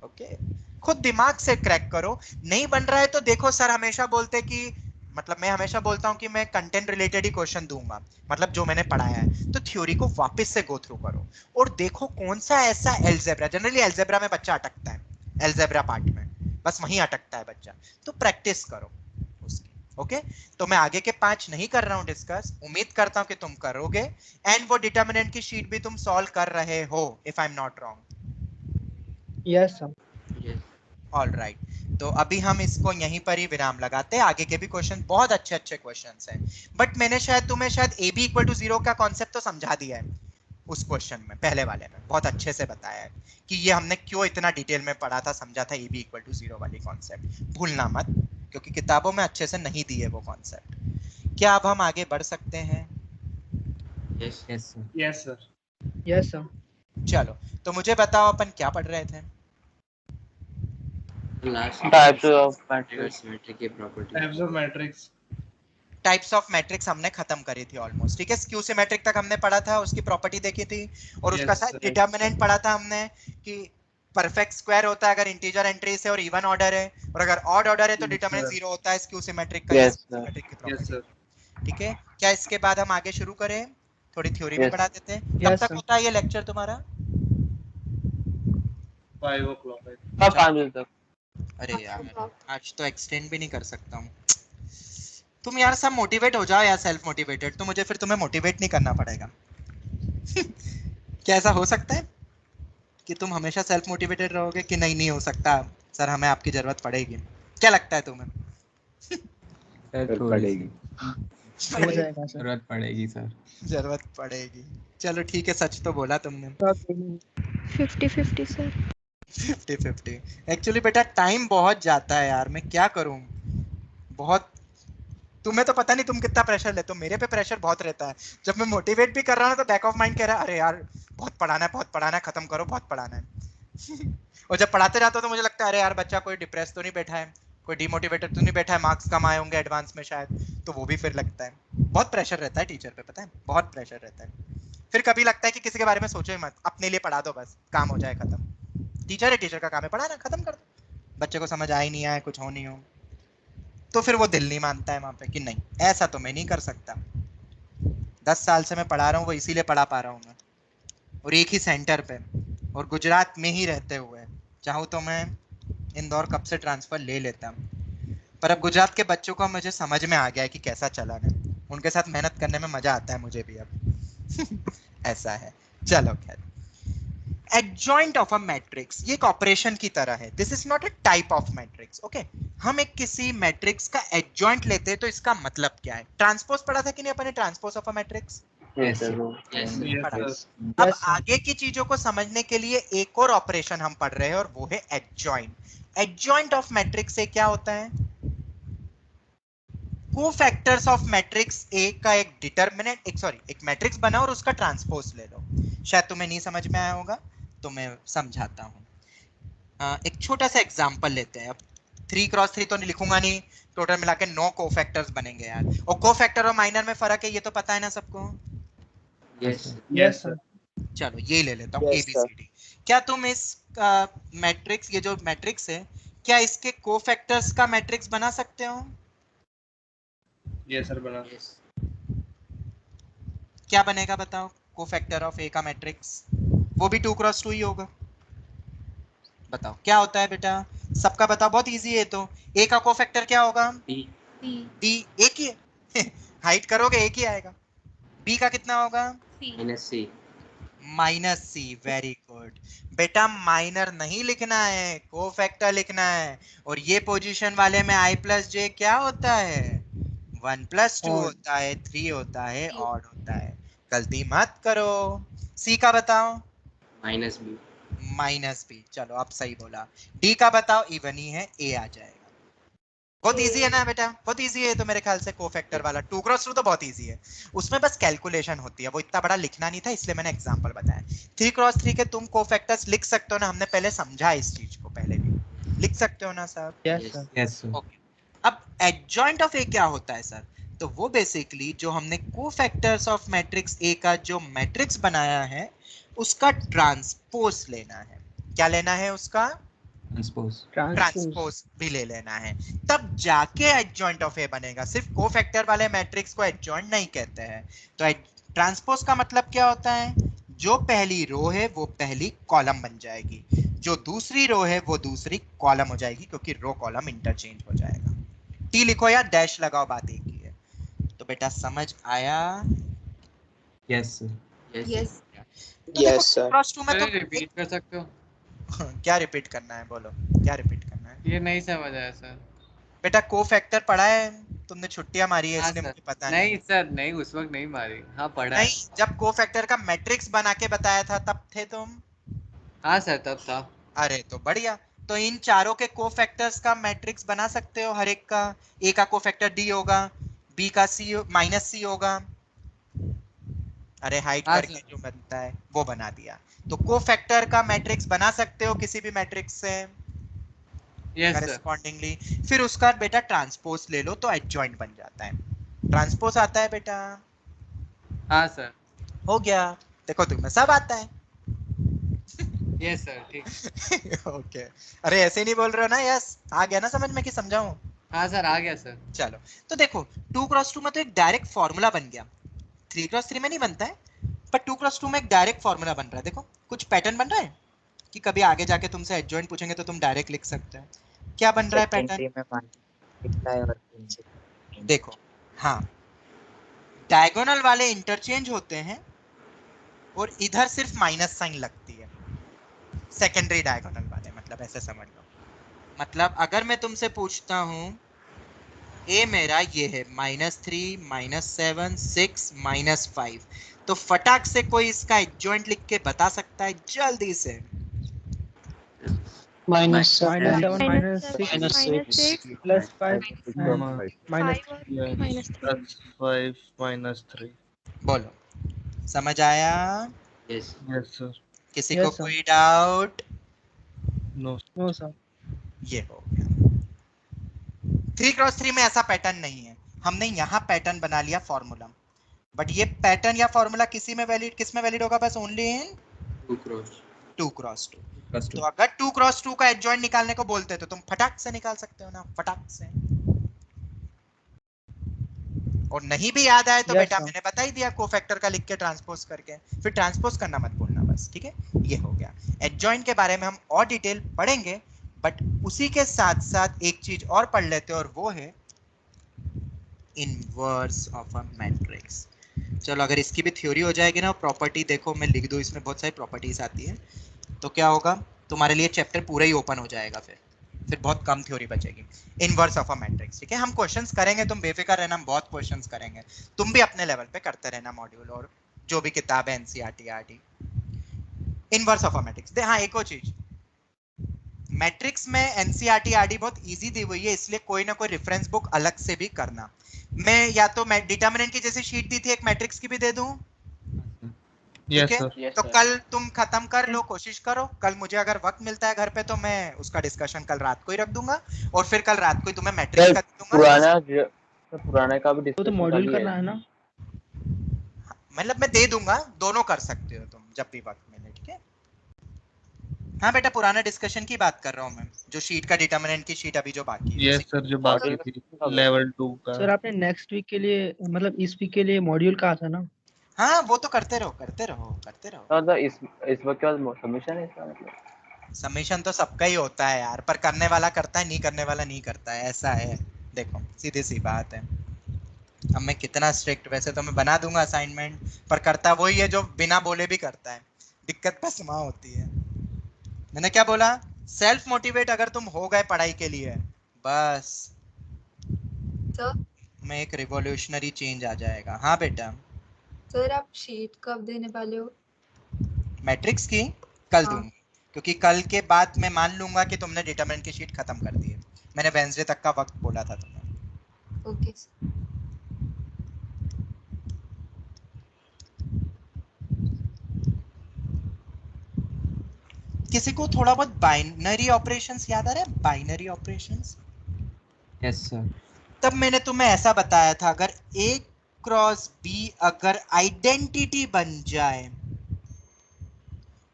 ओके, खुद दिमाग से क्रैक करो। नहीं बन रहा है तो देखो, सर हमेशा बोलते कि, मतलब मैं हमेशा बोलता हूं कि मैं कंटेंट रिलेटेड ही क्वेश्चन दूंगा, मतलब जो मैंने पढ़ाया है, तो थ्योरी को वापस से गो थ्रू करो और देखो कौन सा ऐसा अलजेब्रा, जनरली अलजेब्रा में बच्चा अटकता है, अलजेब्रा पार्ट में बस वहीं अटकता है बच्चा, तो प्रैक्टिस करो उसकी। ओके तो मैं आगे के 5 नहीं कर रहा हूं डिस्कस, उम्मीद करता हूं कि तुम करोगे एंड वो डिटर्मिनेंट की शीट भी तुम सॉल्व कर रहे हो if I am not wrong. Yes sir. All right, तो अभी हम इसको यहीं पर ही विराम लगाते हैं। आगे के भी क्वेश्चन बहुत अच्छे अच्छे क्वेश्चंस हैं, बट मैंने शायद तुम्हें शायद ए बी इक्वल टू 0 का कॉन्सेप्ट तो समझा दिया है उस क्वेश्चन में, पहले वाले में बहुत अच्छे से बताया है कि ये हमने क्यों इतना डिटेल में पढ़ा था, समझा था ए बी इक्वल टू 0 वाली कॉन्सेप्ट, भूलना मत क्योंकि किताबों में अच्छे से नहीं दी है वो कॉन्सेप्ट। क्या अब हम आगे बढ़ सकते हैं? Yes sir. Yes sir. Yes sir. चलो तो मुझे बताओ अपन क्या पढ़ रहे थे? Types of matrix. सिमेट्रिक की property. Types of matrix. Types of matrix हमने खत्म करी थी ऑलमोस्ट, ठीक है। स्क्यू सिमेट्रिक तक हमने पढ़ा था, उसकी प्रॉपर्टी देखी थी और उसका Yes, साथ yes. डिटरमिनेंट पढ़ा था हमने कि परफेक्ट स्क्वायर होता है अगर इंटीजर एंट्री से और इवन ऑर्डर है, और अगर ऑड ऑर्डर है तो Yes, डिटरमिनेंट sir. 0 होता है स्क्यू सिमेट्रिक का। Yes, sir. सिमेट्रिक की यस प्रॉपर्टी, सर। ठीक है। क्या इसके बाद हम आगे शुरू करें? थोड़ी थ्योरी भी Yes. पढ़ा देते हैं। कब Yes, तक sir. होता है ये लेक्चर तुम्हारा? 5 o'clock है। हाँ 5 बजे तक। अरे यार आज तो एक्सटेंड भी नहीं कर सकता हूँ। तुम यार सब मोटिवेट हो जाओ यार, सेल्फ मोटिवेटेड, तो मुझे फिर तुम्हें मोटिवेट नहीं करना पड़ेगा। क्या ऐसा हो सकता है कि तुम हमेशा सेल्फ मोटिवेटेड रहोगे कि नहीं नहीं हो सकता सर, हमें आपकी जरूरत पड़ेगी? क्या लगता है तुम्हें? सर पड़ेगी। हो जाएगा सर। जरूरत पड़ेगी सर। जरूरत पड़ेगी, चलो ठीक है, सच तो बोला तुमने। 50-50 सर। 50-50 एक्चुअली बेटा टाइम बहुत जाता है यार, मैं क्या करूं। बहुत, तुम्हें तो पता नहीं तुम कितना प्रेशर लेते हो, मेरे पे प्रेशर बहुत रहता है। जब मैं मोटिवेट भी कर रहा हूं तो बैक ऑफ माइंड कह रहा है अरे यार बहुत पढ़ाना है, खत्म करो, बहुत पढ़ाना है। और जब पढ़ाते जाता हूं तो मुझे लगता है अरे यार बच्चा कोई डिप्रेस तो नहीं बैठा है, कोई डिमोटिवेटेड तो नहीं बैठा है, मार्क्स कम आए होंगे एडवांस में शायद, तो वो भी फिर लगता है। बहुत प्रेशर रहता है टीचर पे, पता है, बहुत प्रेशर रहता है। फिर कभी लगता है कि किसी के बारे में सोचो ही मत, अपने लिए पढ़ा दो बस, काम हो जाए खत्म। टीचर है, टीचर का काम है पढ़ाना, खत्म कर दो। बच्चे को समझ आ ही नहीं आए, कुछ हो नहीं हो, तो फिर वो दिल नहीं मानता है वहां पे कि नहीं ऐसा तो मैं नहीं कर सकता। 10 साल से मैं पढ़ा रहा हूँ, वो इसीलिए पढ़ा पा रहा हूँ मैं, और एक ही सेंटर पे, और गुजरात में ही रहते हुए। चाहूँ तो मैं इंदौर कब से ट्रांसफर ले लेता, पर अब गुजरात के बच्चों को मुझे समझ में आ गया है कि कैसा चलन है, उनके साथ मेहनत करने में मजा आता है मुझे भी अब। ऐसा है। चलो खैर, एडजॉइंट ऑफ अ मैट्रिक्स ये एक ऑपरेशन की तरह है, this is not a type of matrix. Okay, हम एक किसी मैट्रिक्स का एडजॉइंट लेते हैं तो इसका मतलब क्या है? ट्रांसपोज पढ़ा था कि नहीं अपने, transpose of a matrix? Yes, sir. Yes पढ़ा। सर। अब आगे की चीजों को समझने के लिए एक और ऑपरेशन हम पढ़ रहे हैं और वो है एडजॉइंट। एडजॉइंट ऑफ मैट्रिक्स से क्या होता है? कोफैक्टर्स ऑफ मैट्रिक्स ए का एक डिटरमिनेंट, एक मैट्रिक्स बना और उसका ट्रांसपोज ले लो। शायद तुम्हें नहीं समझ में आया होगा तो मैं समझाता हूं। एक छोटा सा एग्जांपल लेते हैं। अब 3x3 तो नहीं लिखूंगा नहीं, टोटल मिला के 9 कोफैक्टर्स बनेंगे यार, और कोफैक्टर और माइनर में फर्क है ये तो पता है ना सबको। Yes sir. चलो ये ले लेता हूँ, Yes, ABCD। क्या तुम इस मैट्रिक्स, ये जो मैट्रिक्स है, क्या इसके कोफैक्टर्स का मैट्रिक्स बना सकते हो? यस सर बना। क्या बनेगा बताओ कोफैक्टर ऑफ ए का मैट्रिक्स? वो भी 2x2 ही होगा। बताओ क्या होता है बेटा, सबका बताओ, बहुत इजी है। तो ए का कोफैक्टर क्या होगा? डी, एक ही है। हाइट करोगे एक ही आएगा। बी का कितना होगा? -c। वेरी गुड बेटा, माइनर नहीं लिखना है, कोफैक्टर लिखना है। और ये पोजीशन वाले में i + j क्या होता है? 1 + 2 होता है, 3 होता है, ऑड होता है। गलती मत करो। सी का बताओ? -b। चलो आप सही बोला। डी का बताओ? इवन ही है, ए आ जाएगा। बहुत इजी है ना बेटा, बहुत इजी है। तो मेरे ख्याल से कोफैक्टर वाला 2x2 तो बहुत इजी है, उसमें बस कैलकुलेशन होती है, वो इतना बड़ा लिखना नहीं था इसलिए मैंने एग्जांपल बताया। 3x3 के तुम कोफैक्टर्स लिख सकते हो ना, हमने पहले समझा इस चीज को, पहले भी लिख सकते हो ना sir? Yes sir. Yes sir. Okay, अब एडजॉइंट ऑफ ए क्या होता है सर? तो वो बेसिकली जो हमने कोफैक्टर्स ऑफ मैट्रिक्स ए का जो मैट्रिक्स बनाया है उसका ट्रांसपोज लेना है। क्या लेना है उसका? ट्रांसपोज भी ले लेना है, तब जाके एडजॉइंट ऑफ ए बनेगा। सिर्फ कोफैक्टर वाले मैट्रिक्स को एडजॉइंट नहीं कहते हैं। तो ट्रांसपोज का मतलब क्या होता है? जो पहली रो है वो पहली कॉलम बन जाएगी, जो दूसरी रो है वो दूसरी कॉलम हो जाएगी, क्योंकि रो कॉलम इंटरचेंज हो जाएगा। टी लिखो या डैश लगाओ, बात एक ही है। तो बेटा समझ आया? Yes sir. Yes yes sir. Cross two में तो रिपीट कर सकते हो? क्या रिपीट करना है, बोलो क्या रिपीट करना है? ये नहीं समझ आया सर। बेटा को फैक्टर पढ़ा है तुमने? छुट्टियां मारी है हाँ इसलिए सर। मुझे पता नहीं सर, नहीं उस वक्त नहीं मारी। हाँ पढ़ा है। नहीं, जब को फैक्टर का मैट्रिक्स बना के बताया था तब थे तुम? हाँ सर तब था। अरे तो बढ़िया। तो इन चारों के को फैक्टर्स का मैट्रिक्स बना सकते हो हर एक का। ए का को फैक्टर डी होगा, बी का सी माइनस सी होगा, अरे हाइट हाँ करके जो बनता है वो बना दिया। तो को फैक्टर का मैट्रिक्स बना सकते हो किसी भी मैट्रिक्स से यस सर। करेस्पॉन्डिंगली। फिर उसका बेटा ट्रांसपोज ले लो तो एडजॉइंट बन जाता है। ट्रांसपोज आता है बेटा? हाँ सर। हो गया। देखो तुम्हें सब आता है। यस सर ठीक। ओके। अरे ऐसे नहीं बोल रहे हो ना? यस आ गया ना समझ में कि समझाऊं? हाँ सर आ गया सर। चलो तो देखो 2x2 में तो एक डायरेक्ट फॉर्मूला बन गया, 3x3 में नहीं बनता है, पर 2x2 में एक डायरेक्ट फॉर्मूला बन रहा है। देखो कुछ पैटर्न बन रहा है कि कभी आगे जाके तुमसे एडजॉइंट पूछेंगे तो तुम डायरेक्ट लिख सकते हो। क्या बन रहा है पैटर्न? देखो हाँ, डायगोनल वाले इंटरचेंज होते हैं और इधर सिर्फ माइनस साइन लगती है, सेकेंडरी डायगोनल वाले, मतलब ऐसे समझ लो। मतलब अगर मैं तुमसे पूछता हूं ए मेरा ये है -3 -7 6 -5, तो फटाक से कोई इसका एडजॉइंट लिख के बता सकता है जल्दी से? -7 -6 प्लस 5 5 -3 बोलो समझ आया? Yes yes sir. किसी Yes, को sir. कोई डाउट? No no sir. ये हो गया। 3x3 में ऐसा पैटर्न नहीं है, हमने यहाँ पैटर्न बना लिया फॉर्मूला, बट ये पैटर्न या फॉर्मूला किसी में वैलिड, किस में वैलिड होगा? बस ओनली इन 2x2। तो अगर 2x2 का एडजॉइंट निकालने को बोलते तो तुम फटाक से निकाल सकते हो ना, फटाक से। और नहीं भी याद आए तो Yes, बेटा sir. मैंने बता ही दिया को फैक्टर का लिख के ट्रांसपोज करके, फिर ट्रांसपोज करना मत भूलना बस, ठीक है? ये हो गया। एडजॉइंट के बारे में हम और डिटेल पढ़ेंगे, बट उसी के साथ साथ एक चीज और पढ़ लेते हैं और वो है इनवर्स ऑफ अ मैट्रिक्स। चलो अगर इसकी भी थ्योरी हो जाएगी ना, प्रॉपर्टी देखो मैं लिख दूं, इसमें बहुत सारी प्रॉपर्टीज आती है, तो क्या होगा तुम्हारे लिए चैप्टर पूरा ही ओपन हो जाएगा, फिर बहुत कम थ्योरी बचेगी। इनवर्स ऑफ अ मैट्रिक्स, ठीक है? हम क्वेश्चंस करेंगे, तुम बेफिक्र रहना, हम बहुत क्वेश्चंस करेंगे, तुम भी अपने लेवल पे करते रहना मॉड्यूल और जो भी किताब है NCERT RT. Inverse of a matrix. हाँ एक और चीज, मैट्रिक्स में एनसीईआरटी आरटी बहुत इजी दी हुई है, इसलिए कोई ना कोई रेफरेंस बुक अलग से भी करना। मैं या तो मैं डिटरमिनेंट की जैसे शीट दी थी, एक मैट्रिक्स की भी दे दूं, ठीक यस है? सर। तो कल तुम खत्म कर लो, कोशिश करो। कल मुझे अगर वक्त मिलता है घर पे तो मैं उसका डिस्कशन कल रात को ही रख दूंगा, और फिर कल रात को ही तुम्हें मैट्रिक्स का दूंगा। पुराना का भी तो मॉड्यूल करना है ना? मतलब मैं दे दूंगा, दोनों कर सकते हो तुम जब भी वक्त मिले, ठीक है? हाँ बेटा पुराना डिस्कशन की बात कर रहा हूँ मैं, जो शीट का डिटरमिनेंट की शीट अभी जो बाकी है। यस सर, जो बाकी थी लेवल 2 का। सर आपने नेक्स्ट वीक के लिए, मतलब इस वीक के लिए मॉड्यूल कहा था ना? हाँ वो तो करते रहो करते रहो करते रहो। तो इस वक्त के बाद सबमिशन है इसका मतलब? सबमिशन तो सबका ही होता है यार, पर करने वाला करता है, नहीं करने वाला नहीं करता है, ऐसा है। देखो सीधी सी बात है। अब मैं कितना स्ट्रिक्ट, वैसे तो मैं बना दूंगा असाइनमेंट, पर करता वही है जो बिना बोले भी करता है। दिक्कत बस वहाँ होती है। मैंने क्या बोला? सेल्फ मोटिवेट अगर तुम हो गए पढ़ाई के लिए, बस सर में एक रिवॉल्यूशनरी चेंज आ जाएगा। हाँ बेटा। सर आप शीट कब देने वाले हो? मैट्रिक्स की कल हाँ। दूंगा, क्योंकि कल के बाद मैं मान लूंगा कि तुमने डिटरमिनेंट की शीट खत्म कर दी है। मैंने वेडनेसडे तक का वक्त बोला था तुम्हें। Okay sir. किसी को थोड़ा बहुत बाइनरी ऑपरेशंस याद आ रहा है? Binary operations? Yes sir. तब मैंने तुम्हें ऐसा बताया था, अगर A क्रॉस B अगर आइडेंटिटी बन जाए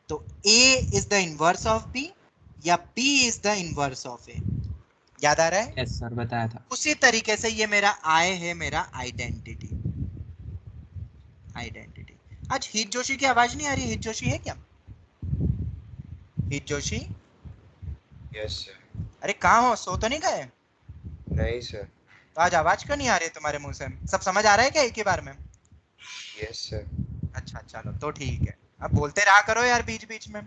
तो A is the inverse of B या B is the inverse of A। याद आ रहा है? यस सर बताया था। उसी तरीके से ये मेरा I है, मेरा आइडेंटिटी। आइडेंटिटी। आज हित जोशी की आवाज नहीं आ रही? हित जोशी है क्या? हित जोशी? Yes sir. अरे कहाँ हो, सो तो नहीं गए? नहीं सर। तो आज आवाज क्यों नहीं आ रही है तुम्हारे मुंह से? सब समझ आ रहा है क्या एक ही बार में? Yes sir. अच्छा चलो तो ठीक है, अब बोलते रहा करो यार बीच बीच में।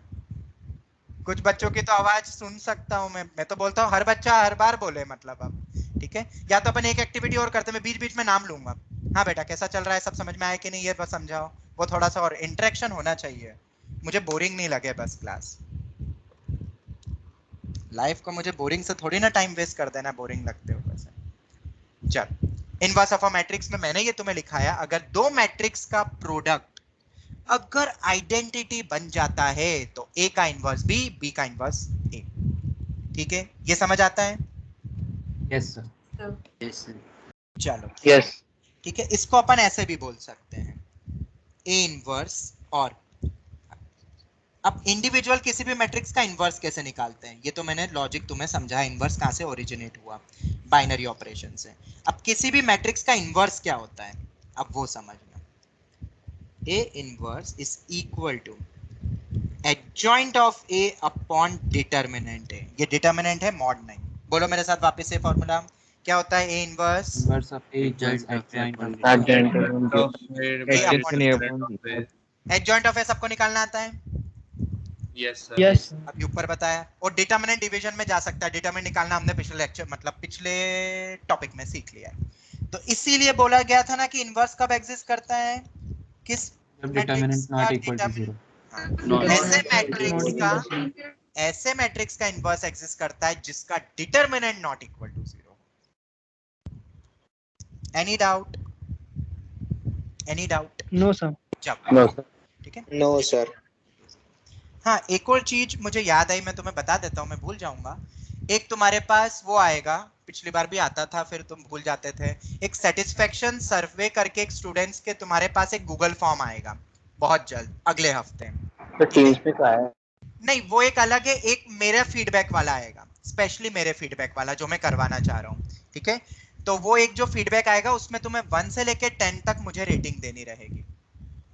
कुछ बच्चों की तो आवाज सुन सकता हूँ मैं तो बोलता हूँ हर बच्चा हर बार बोले, मतलब अब ठीक है। या तो अपन एक एक्टिविटी और करते, मैं बीच बीच में नाम लूंगा, हाँ बेटा कैसा चल रहा है, सब समझ में आया कि नहीं, ये बस समझाओ। वो थोड़ा सा और इंटरेक्शन होना चाहिए, मुझे बोरिंग नहीं लगे बस क्लास। लाइफ को मुझे बोरिंग से थोड़ी ना टाइम वेस्ट कर देना, बोरिंग लगते हो वैसे। चल, इनवर्स ऑफ अ मैट्रिक्स में मैंने ये तुम्हें लिखाया, अगर दो मैट्रिक्स का प्रोडक्ट अगर आइडेंटिटी बन जाता है तो ए का इनवर्स बी, बी का इनवर्स ए। ठीक है, ये समझ आता है? Yes sir. Yes sir. चलो यस। ठीक है, इसको अपन ऐसे भी बोल सकते हैं, ए इनवर्स। और अब इंडिविजुअल किसी भी मैट्रिक्स का इनवर्स कैसे निकालते हैं, ये तो मैंने लॉजिक तुम्हें समझाया, इनवर्स कहां से ओरिजिनेट हुआ, बाइनरी ऑपरेशन से। अब किसी भी मैट्रिक्स का इनवर्स क्या होता है, अब वो समझना। A inverse is equal to adjoint of A upon determinant A। ये determinant है, mod नहीं। बोलो मेरे साथ वापस से फॉर्मूला, क्या होता है A inverse? Inverse of A just adjoint of adjoint of A सबको निकालना आता है? Yes sir. यस अभी ऊपर बताया। और डिटरमिनेंट डिवीजन में जा सकता है, डिटरमिनेंट निकालना हमने पिछले लेक्चर मतलब पिछले टॉपिक में सीख लिया है। तो इसीलिए बोला गया था ना कि इनवर्स कब एग्जिस्ट करता है, किस जब डिटरमिनेंट नॉट इक्वल टू 0। ऐसे मैट्रिक्स का इनवर्स एग्जिस्ट करता है जिसका determinant not equal to 0। Any doubt? Any doubt? No sir. No sir. ठीक है, नो सर। हाँ एक और चीज मुझे याद आई, मैं तुम्हें बता देता हूँ, मैं भूल जाऊंगा। एक तुम्हारे पास वो आएगा, पिछली बार भी आता था फिर तुम भूल जाते थे, एक सेटिस्फेक्शन सर्वे करके एक स्टूडेंट्स के तुम्हारे पास एक गूगल फॉर्म आएगा बहुत जल्द, अगले हफ्ते। तो टीम्स पे का है? नहीं वो एक अलग है, एक मेरा फीडबैक वाला आएगा, स्पेशली मेरे फीडबैक वाला जो मैं करवाना चाह रहा हूँ। ठीक है, तो वो एक जो फीडबैक आएगा उसमें तुम्हें 1 से लेके 10 तक मुझे रेटिंग देनी रहेगी,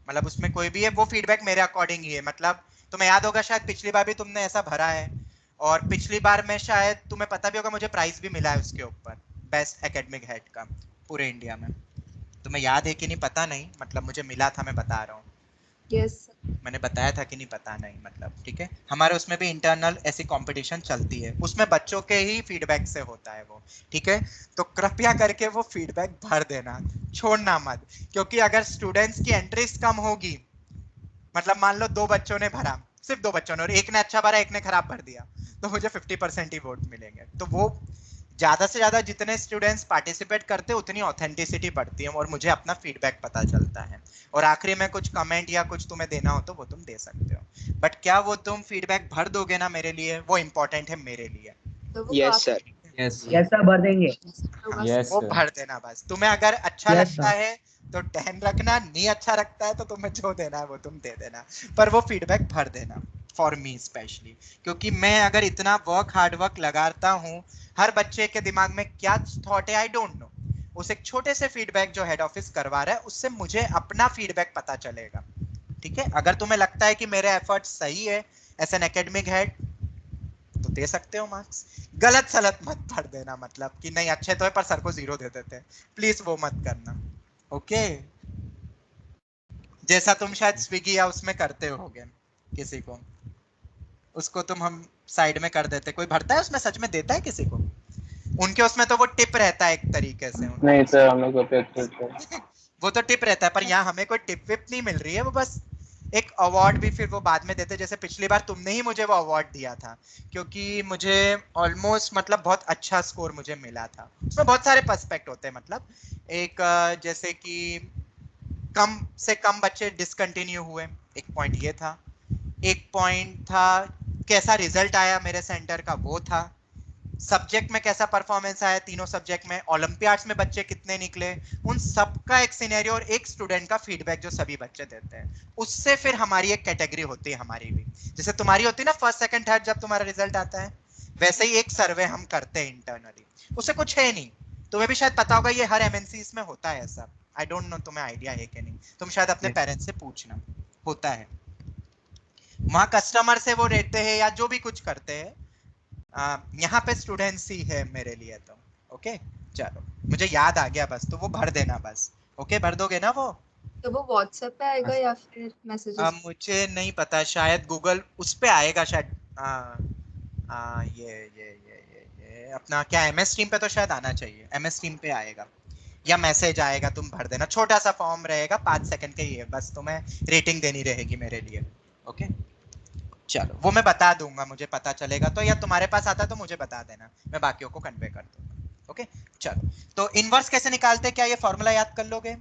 मतलब उसमें कोई भी है, वो फीडबैक मेरे अकॉर्डिंग ही है। मतलब तुम्हें याद होगा शायद पिछली बार भी तुमने ऐसा भरा है, और पिछली बार में शायद तुम्हें पता भी होगा मुझे प्राइज भी मिला है उसके ऊपर, बेस्ट एकेडमिक हेड का पूरे इंडिया में। तुम्हें याद है कि नहीं पता नहीं, मतलब मुझे मिला था, मैं बता रहा हूँ। यस मैंने बताया था कि नहीं पता नहीं, मतलब ठीक है। हमारे उसमें भी इंटरनल ऐसी कंपटीशन चलती है, उसमें बच्चों के ही फीडबैक से होता है वो। ठीक है, तो कृपया करके वो फीडबैक भर देना, छोड़ना मत, क्योंकि अगर स्टूडेंट्स की एंट्रीज कम होगी, मतलब मान लो 2 बच्चों ने भरा, सिर्फ 2 बच्चों ने, और एक ने अच्छा भरा एक ने खराब भर दिया, तो मुझे 50% ही वोट मिलेंगे। तो वो ज्यादा से ज्यादा जितने स्टूडेंट्स पार्टिसिपेट करते हैं उतनी ऑथेंटिसिटी बढ़ती है और मुझे अपना फीडबैक पता चलता है। और आखिरी में कुछ कमेंट या कुछ तुम्हें देना हो तो वो तुम दे सकते हो, बट क्या वो तुम फीडबैक भर दोगे ना मेरे लिए, वो इम्पोर्टेंट है मेरे लिए। Yes sir. Yes yes sir भर देंगे। यस वो भर देना बस। तुम्हें अगर अच्छा Yes, लगता sir. है तो 10 रखना, नहीं अच्छा लगता है तो तुम्हें जो देना है वो तुम दे देना, पर वो फीडबैक भर देना, फॉर मी स्पेशली, क्योंकि मैं अगर इतना हार्ड वर्क लगाता हूँ, हर बच्चे के दिमाग में क्या थॉट है आई डोंट नो, उस एक छोटे से फीडबैक जो हेड ऑफिस करवा रहा है उससे मुझे अपना फीडबैक पता चलेगा। ठीक है, अगर तुम्हें लगता है कि मेरे एफर्ट सही है एज एन एकेडमिक हेड तो दे सकते हो मार्क्स, गलत सलत मत भर देना, मतलब कि नहीं अच्छे तो है पर सर को 0 दे देते हैं, प्लीज वो मत करना। ओके, जैसा तुम शायद स्विगी या उसमें करते होगे, किसी को उसको तुम हम साइड में कर देते, कोई भरता है उसमें सच में देता है किसी को, उनके उसमें तो वो टिप रहता है एक तरीके से नहीं सर, हम लोग को पे वो तो टिप रहता है, पर यहाँ हमें कोई टिप विप नहीं मिल रही है, वो बस एक अवार्ड भी फिर वो बाद में देते, जैसे पिछली बार तुमने ही मुझे वो अवार्ड दिया था, क्योंकि मुझे ऑलमोस्ट मतलब बहुत अच्छा स्कोर मुझे मिला था। उसमें बहुत सारे पर्सपेक्ट होते हैं, मतलब एक जैसे कि कम से कम बच्चे डिसकंटिन्यू हुए, एक पॉइंट ये था, एक पॉइंट था कैसा रिजल्ट आया मेरे सेंटर का, वो था सब्जेक्ट में कैसा परफॉर्मेंस आया, तीनों सब्जेक्ट में, ओलंपियाड्स में बच्चे कितने निकले, उन सब का एक सिनेरियो और एक स्टूडेंट का फीडबैक जो सभी बच्चे देते हैं, उससे फिर हमारी एक कैटेगरी होती है, हमारी भी जैसे तुम्हारी होती है ना फर्स्ट सेकंड थर्ड जब तुम्हारा रिजल्ट आता है, वैसे ही एक सर्वे हम करते हैं इंटरनली, उससे कुछ है नहीं, तुम्हें भी शायद पता होगा ये हर एमएनसीज में होता है ऐसा, आई डोंट नो तुम्हें आइडिया है कि नहीं, तुम शायद अपने पेरेंट्स से पूछना, होता है वहां कस्टमर से वो रहते हैं या जो भी कुछ करते हैं, यहाँ पे स्टूडेंट्स ही है मेरे लिए तो। ओके चलो मुझे याद आ गया बस, तो वो भर देना बस। ओके भर दोगे ना वो? तो वो व्हाट्सएप पे आएगा या फिर मैसेजेस? मुझे नहीं पता, शायद गूगल उस पे आएगा शायद। ये अपना क्या MS टीम पे तो शायद आना चाहिए, MS टीम पे आएगा या मैसेज आएगा, तुम भर देना। छोटा सा फॉर्म रहेगा, 5 सेकंड का ही है बस, तुम्हें रेटिंग देनी रहेगी मेरे लिए। ओके चलो वो मैं बता दूंगा, मुझे पता चलेगा तो, या तुम्हारे पास आता तो मुझे बता देना, मैं बाकियों को कन्वे कर दूंगा। ओके चलो, तो इनवर्स कैसे निकालते हैं, क्या ये फॉर्मूला याद कर लोगे?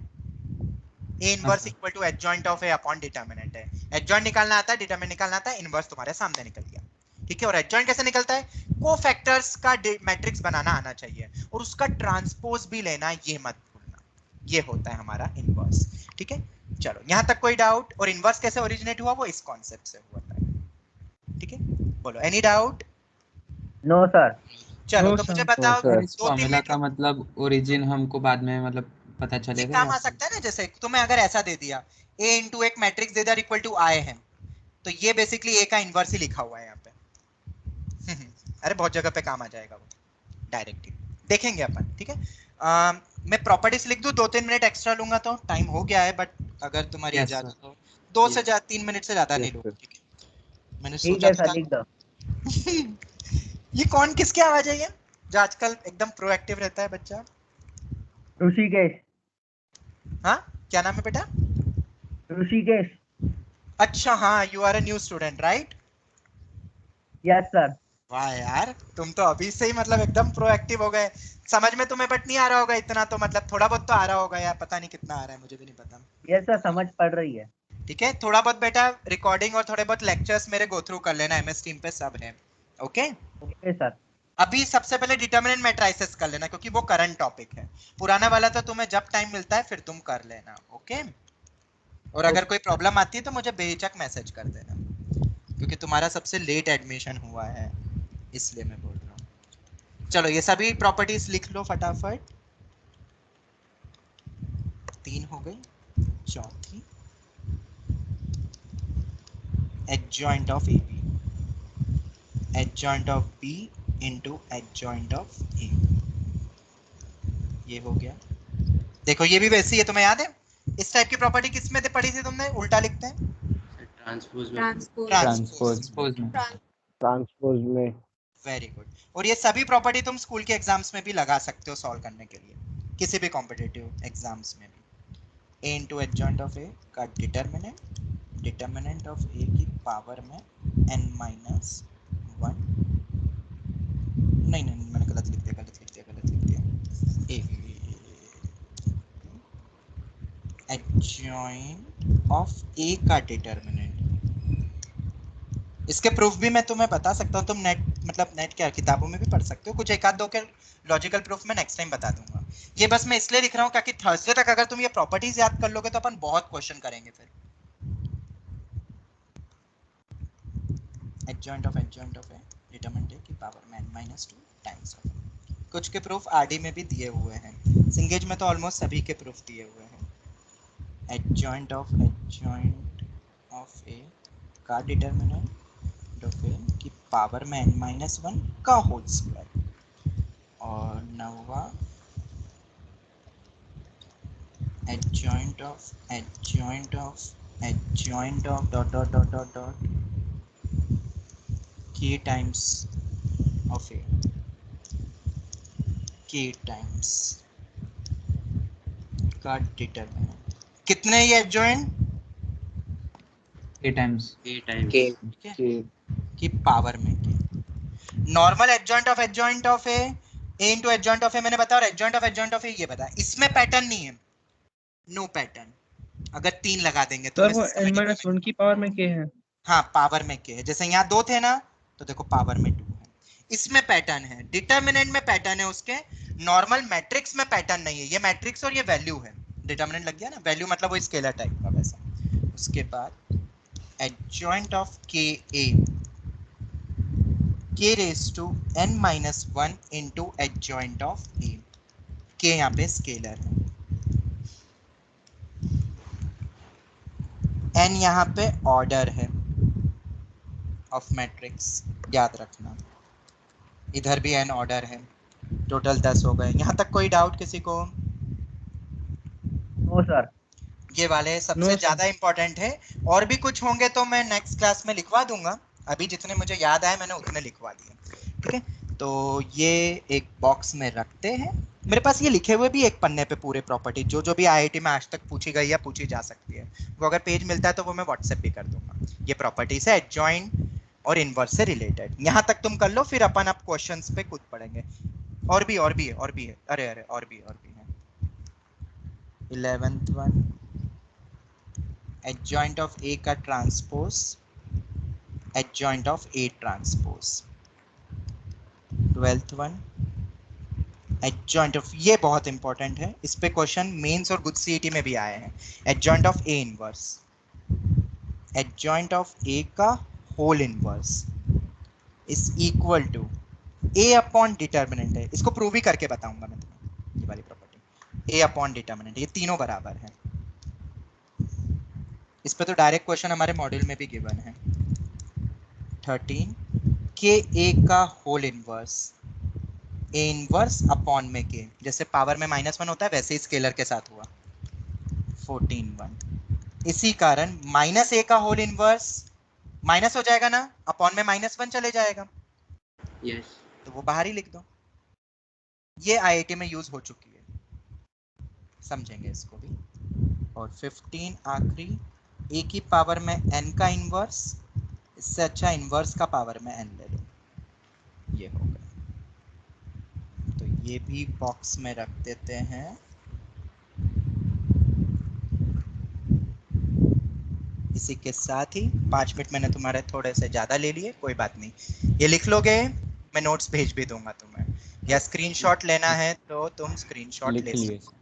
A inverse equal to adjoint of A upon determinant है। एडजॉइंट निकालना आता है, डिटरमिनेंट निकालना आता है, इनवर्स तुम्हारे सामने निकल गया। ठीक है, और एडजॉइंट कैसे निकलता है? कोफैक्टर्स का मैट्रिक्स बनाना आना चाहिए और उसका ट्रांसपोज भी लेना, ये मत भूलना। ये होता है हमारा इनवर्स। ठीक है चलो, यहां तक कोई डाउट? और इनवर्स कैसे ओरिजिनेट हुआ, वो इस कॉन्सेप्ट से हुआ था। ठीक है बोलो, एनी डाउट? No sir. चलो तो मुझे बताओ, इस फॉर्मूला का मतलब ओरिजिन हमको बाद में मतलब पता ये चलेगा काम या आ सकता है ना, जैसे तुम्हें अगर ऐसा दे दिया A इंटू एक मैट्रिक्स दे दिया इक्वल टू I है, तो ये बेसिकली A का इनवर्स ही लिखा हुआ है यहाँ पे। अरे बहुत जगह पे काम आ जाएगा वो, डायरेक्टली देखेंगे अपन। ठीक है मैं प्रॉपर्टीज लिख दूं, 2-3 मिनट एक्स्ट्रा लूंगा, तो टाइम हो गया है, बट अगर तुम्हारी Yes, इजाजत sir. हो 2 से 3 मिनट से ज्यादा नहीं लूंगा। ठीक है मैंने ठीक सोचा है सर, था लिख दो। ये कौन किसकी आवाज है ये, जो आजकल एकदम प्रोएक्टिव रहता है बच्चा? ऋषिकेश। हाँ क्या नाम है बेटा? ऋषिकेश। अच्छा हाँ, you are a new student right? Yes sir. वाह यार, तुम तो अभी से ही मतलब एकदम प्रोएक्टिव हो गए। समझ में तुम्हें बट नहीं आ रहा होगा इतना, तो मतलब थोड़ा बहुत तो आ रहा होगा, या पता नहीं कितना आ रहा है, मुझे भी नहीं पता। यस सर, समझ पड़ रही है। ठीक है, थोड़ा बहुत बेटा रिकॉर्डिंग और थोड़े बहुत लेक्चर्स मेरे गो थ्रू कर लेना, MS टीम पे सब है। Okay okay sir. अभी सबसे पहले डिटरमिनेंट मैट्रिसेस कर लेना, क्योंकि वो करंट टॉपिक है। पुराना वाला तो तुम्हें जब टाइम मिलता है फिर तुम कर लेना। ओके और अगर कोई प्रॉब्लम आती है तो मुझे बेहिचक मैसेज कर देना, क्योंकि तुम्हारा सबसे लेट एडमिशन हुआ है, इसलिए मैं बोल रहा हूँ। चलो ये सभी प्रॉपर्टीज लिख लो फटाफट। 3 हो गई, चौथी adjoint of AB, adjoint of B into adjoint of A, ये हो गया। देखो ये भी वैसी है, तुम्हें याद है इस टाइप की प्रॉपर्टी किस में पढ़ी थी तुमने? उल्टा लिखते हैं ट्रांसपोज में। Very good. और ये सभी प्रॉपर्टी तुम स्कूल के एग्जाम्स में भी लगा सकते हो सॉल्व करने के लिए, किसी भी कॉम्पिटिटिव एग्जाम्स में भी। A into adjoint of A का डिटरमिनेंट ऑफ A की पावर में n-1, नहीं मैंने गलत लिख दिया। adjoint of A का डिटरमिनेंट, इसके प्रूफ भी मैं तुम्हें बता सकता हूँ, तुम नेट क्या किताबों में भी पढ़ सकते हो, कुछ एक आध दो के लॉजिकल प्रूफ मैं नेक्स्ट टाइम बता दूंगा। ये बस मैं इसलिए लिख रहा हूँ क्योंकि थर्सडे तक अगर तुम ये प्रॉपर्टीज याद कर लोगे तो अपन बहुत क्वेश्चन करेंगे फिर। adjoint of A determinant A की पावर में n-2 टाइम्स ऑफ, कुछ के प्रूफ RD में भी दिए हुए हैं, सिंगेज में तो ऑलमोस्ट सभी के प्रूफ दिए हुए हैं। adjoint of A का डिटरमिनेंट ऑफ A की पावर में n-1 का होल स्क्वायर, और नवा adjoint of dot k times of A, k times का डिटरमिनेंट, कितने ये adjoint? A times की पावर में के। Normal adjoint of A into adjoint of A मैंने बताया, और adjoint of A ये बताया, इसमें पैटर्न नहीं है, नो पैटर्न। अगर 3 लगा देंगे तो सर वो n-1 की पावर में के है। हाँ पावर में के है, जैसे यहाँ 2 थे ना, तो देखो पावर में 2 है, इसमें पैटर्न है, डिटरमिनेंट में पैटर्न है उसके, नॉर्मल मैट्रिक्स में पैटर्न नहीं है। ये मैट्रिक्स और ये वैल्यू है, डिटरमिनेंट लग गया ना, वैल्यू मतलब वो स्केलर टाइप का वैसा। उसके बाद adjoint of KA, k raised to n-1 into adjoint of A, k यहाँ पे स्केलर है, n यहाँ पे ऑर्डर है ऑफ मैट्रिक्स, याद रखना, इधर भी n ऑर्डर है, टोटल 10 हो गए। यहाँ तक कोई डाउट किसी को? No sir. ये वाले सबसे No, sir. ज्यादा इंपॉर्टेंट है। और भी कुछ होंगे तो मैं नेक्स्ट क्लास में लिखवा दूंगा, अभी जितने मुझे याद आए मैंने उतने लिखवा दिए, ठीक है। तो ये एक बॉक्स में रखते हैं। मेरे पास ये लिखे हुए भी एक पन्ने पे पूरे प्रॉपर्टी जो जो भी आईआईटी में आज तक पूछी गई या पूछी जा सकती है, वो अगर पेज मिलता है तो वो मैं व्हाट्सएप भी कर दूंगा। ये प्रॉपर्टीज है एडजॉइंट और इनवर्स से रिलेटेड। यहाँ तक तुम कर लो, फिर अपन अब क्वेश्चंस पे खुद पढ़ेंगे। और भी है, अरे और भी है। 11th one, adjoint of A का transpose, adjoint of A transpose. 12th one, adjoint of, ये बहुत इंपॉर्टेंट है, इस पे क्वेश्चन मेंस और गुड सीईटी में भी आए हैं। adjoint of A inverse, adjoint of A का whole inverse is equal to A upon determinant है, इसको प्रूव ही करके बताऊंगा मैं तुम्हें। ये वाली प्रॉपर्टी A अपॉन डिटर्मिनेंट, ये तीनों बराबर है। इस पे तो डायरेक्ट क्वेश्चन हमारे मॉड्यूल में भी गिवन है। 13 के ए का whole inverse, A inverse upon में के, जैसे पावर में -1 होता है वैसे ही स्केलर के साथ हुआ। 14 इसी कारण माइनस ए का होल इनवर्स माइनस हो जाएगा ना, अपॉन में -1 चले जाएगा, यस तो वो बाहर ही लिख दो। ये आईआईटी में यूज हो चुकी है, समझेंगे इसको भी। और 15 आखिरी, ए की पावर में n का इनवर्स, इससे अच्छा इनवर्स का पावर में n ले लो, ये हो गया। तो ये भी बॉक्स में रख देते हैं। इसी के साथ ही 5 मिनट मैंने तुम्हारे थोड़े से ज़्यादा ले लिए, कोई बात नहीं। ये लिख लोगे, मैं नोट्स भेज भी दूंगा तुम्हें, या स्क्रीनशॉट लेना है तो तुम स्क्रीनशॉट ले सकते हो।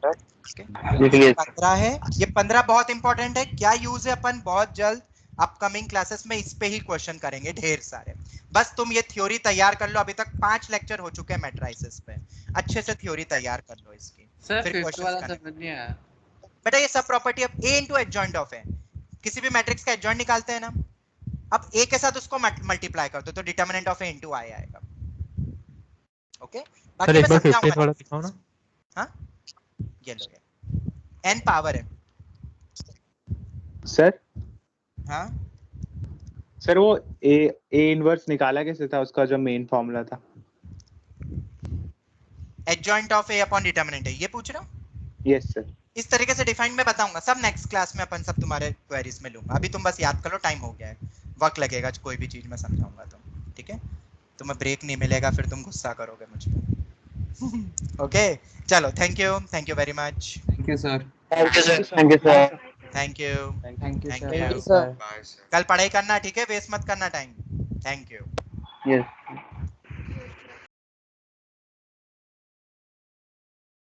15 है, ये 15 बहुत इंपॉर्टेंट है। क्या यूज है, अपन बहुत जल्द अपकमिंग क्लासेस में इस पे ही क्वेश्चन करेंगे ढेर सारे। बस तुम ये थ्योरी तैयार कर लो, अभी तक 5 लेक्चर हो चुके हैं मैट्रिसेस पे, अच्छे से थ्योरी तैयार कर लो इसकी। सर फिर फिफ्थ वाला समझ नहीं आया बेटा। ये सब प्रॉपर्टी अब A इनटू एडजॉइंट ऑफ है, किसी भी मैट्रिक्स का एडजॉइंट निकालते हैं ना, अब A के साथ उसको मल्टीप्लाई कर दो तो determinant of A into I आएगा। ओके, सर एक बार 15th वाला दिखाओ ना। हाँ, ये लो, n पावर है सर। हाँ सर वो ए इनवर्स निकाला कैसे था, उसका जो मेन फॉर्मूला था? Adjoint of A upon determinant है, ये पूछ रहा हूँ। Yes sir. इस तरीके से डिफाइन मैं बताऊंगा, सब नेक्स्ट क्लास में अपन सब तुम्हारे क्वेरीज में लूंगा। अभी तुम बस याद कर लो, टाइम हो गया है, वक्त लगेगा कोई भी चीज में समझाऊंगा तुम, ठीक है। तुम्हें ब्रेक नहीं मिलेगा, फिर तुम गुस्सा करोगे मुझ पे। ओके चलो, thank you very much. Thank you sir. Thank you sir. Thank you sir. Thank you thank you Thank you. Sir. कल पढ़ाई करना, ठीक है, वेस्ट मत करना टाइम। Thank you. यस।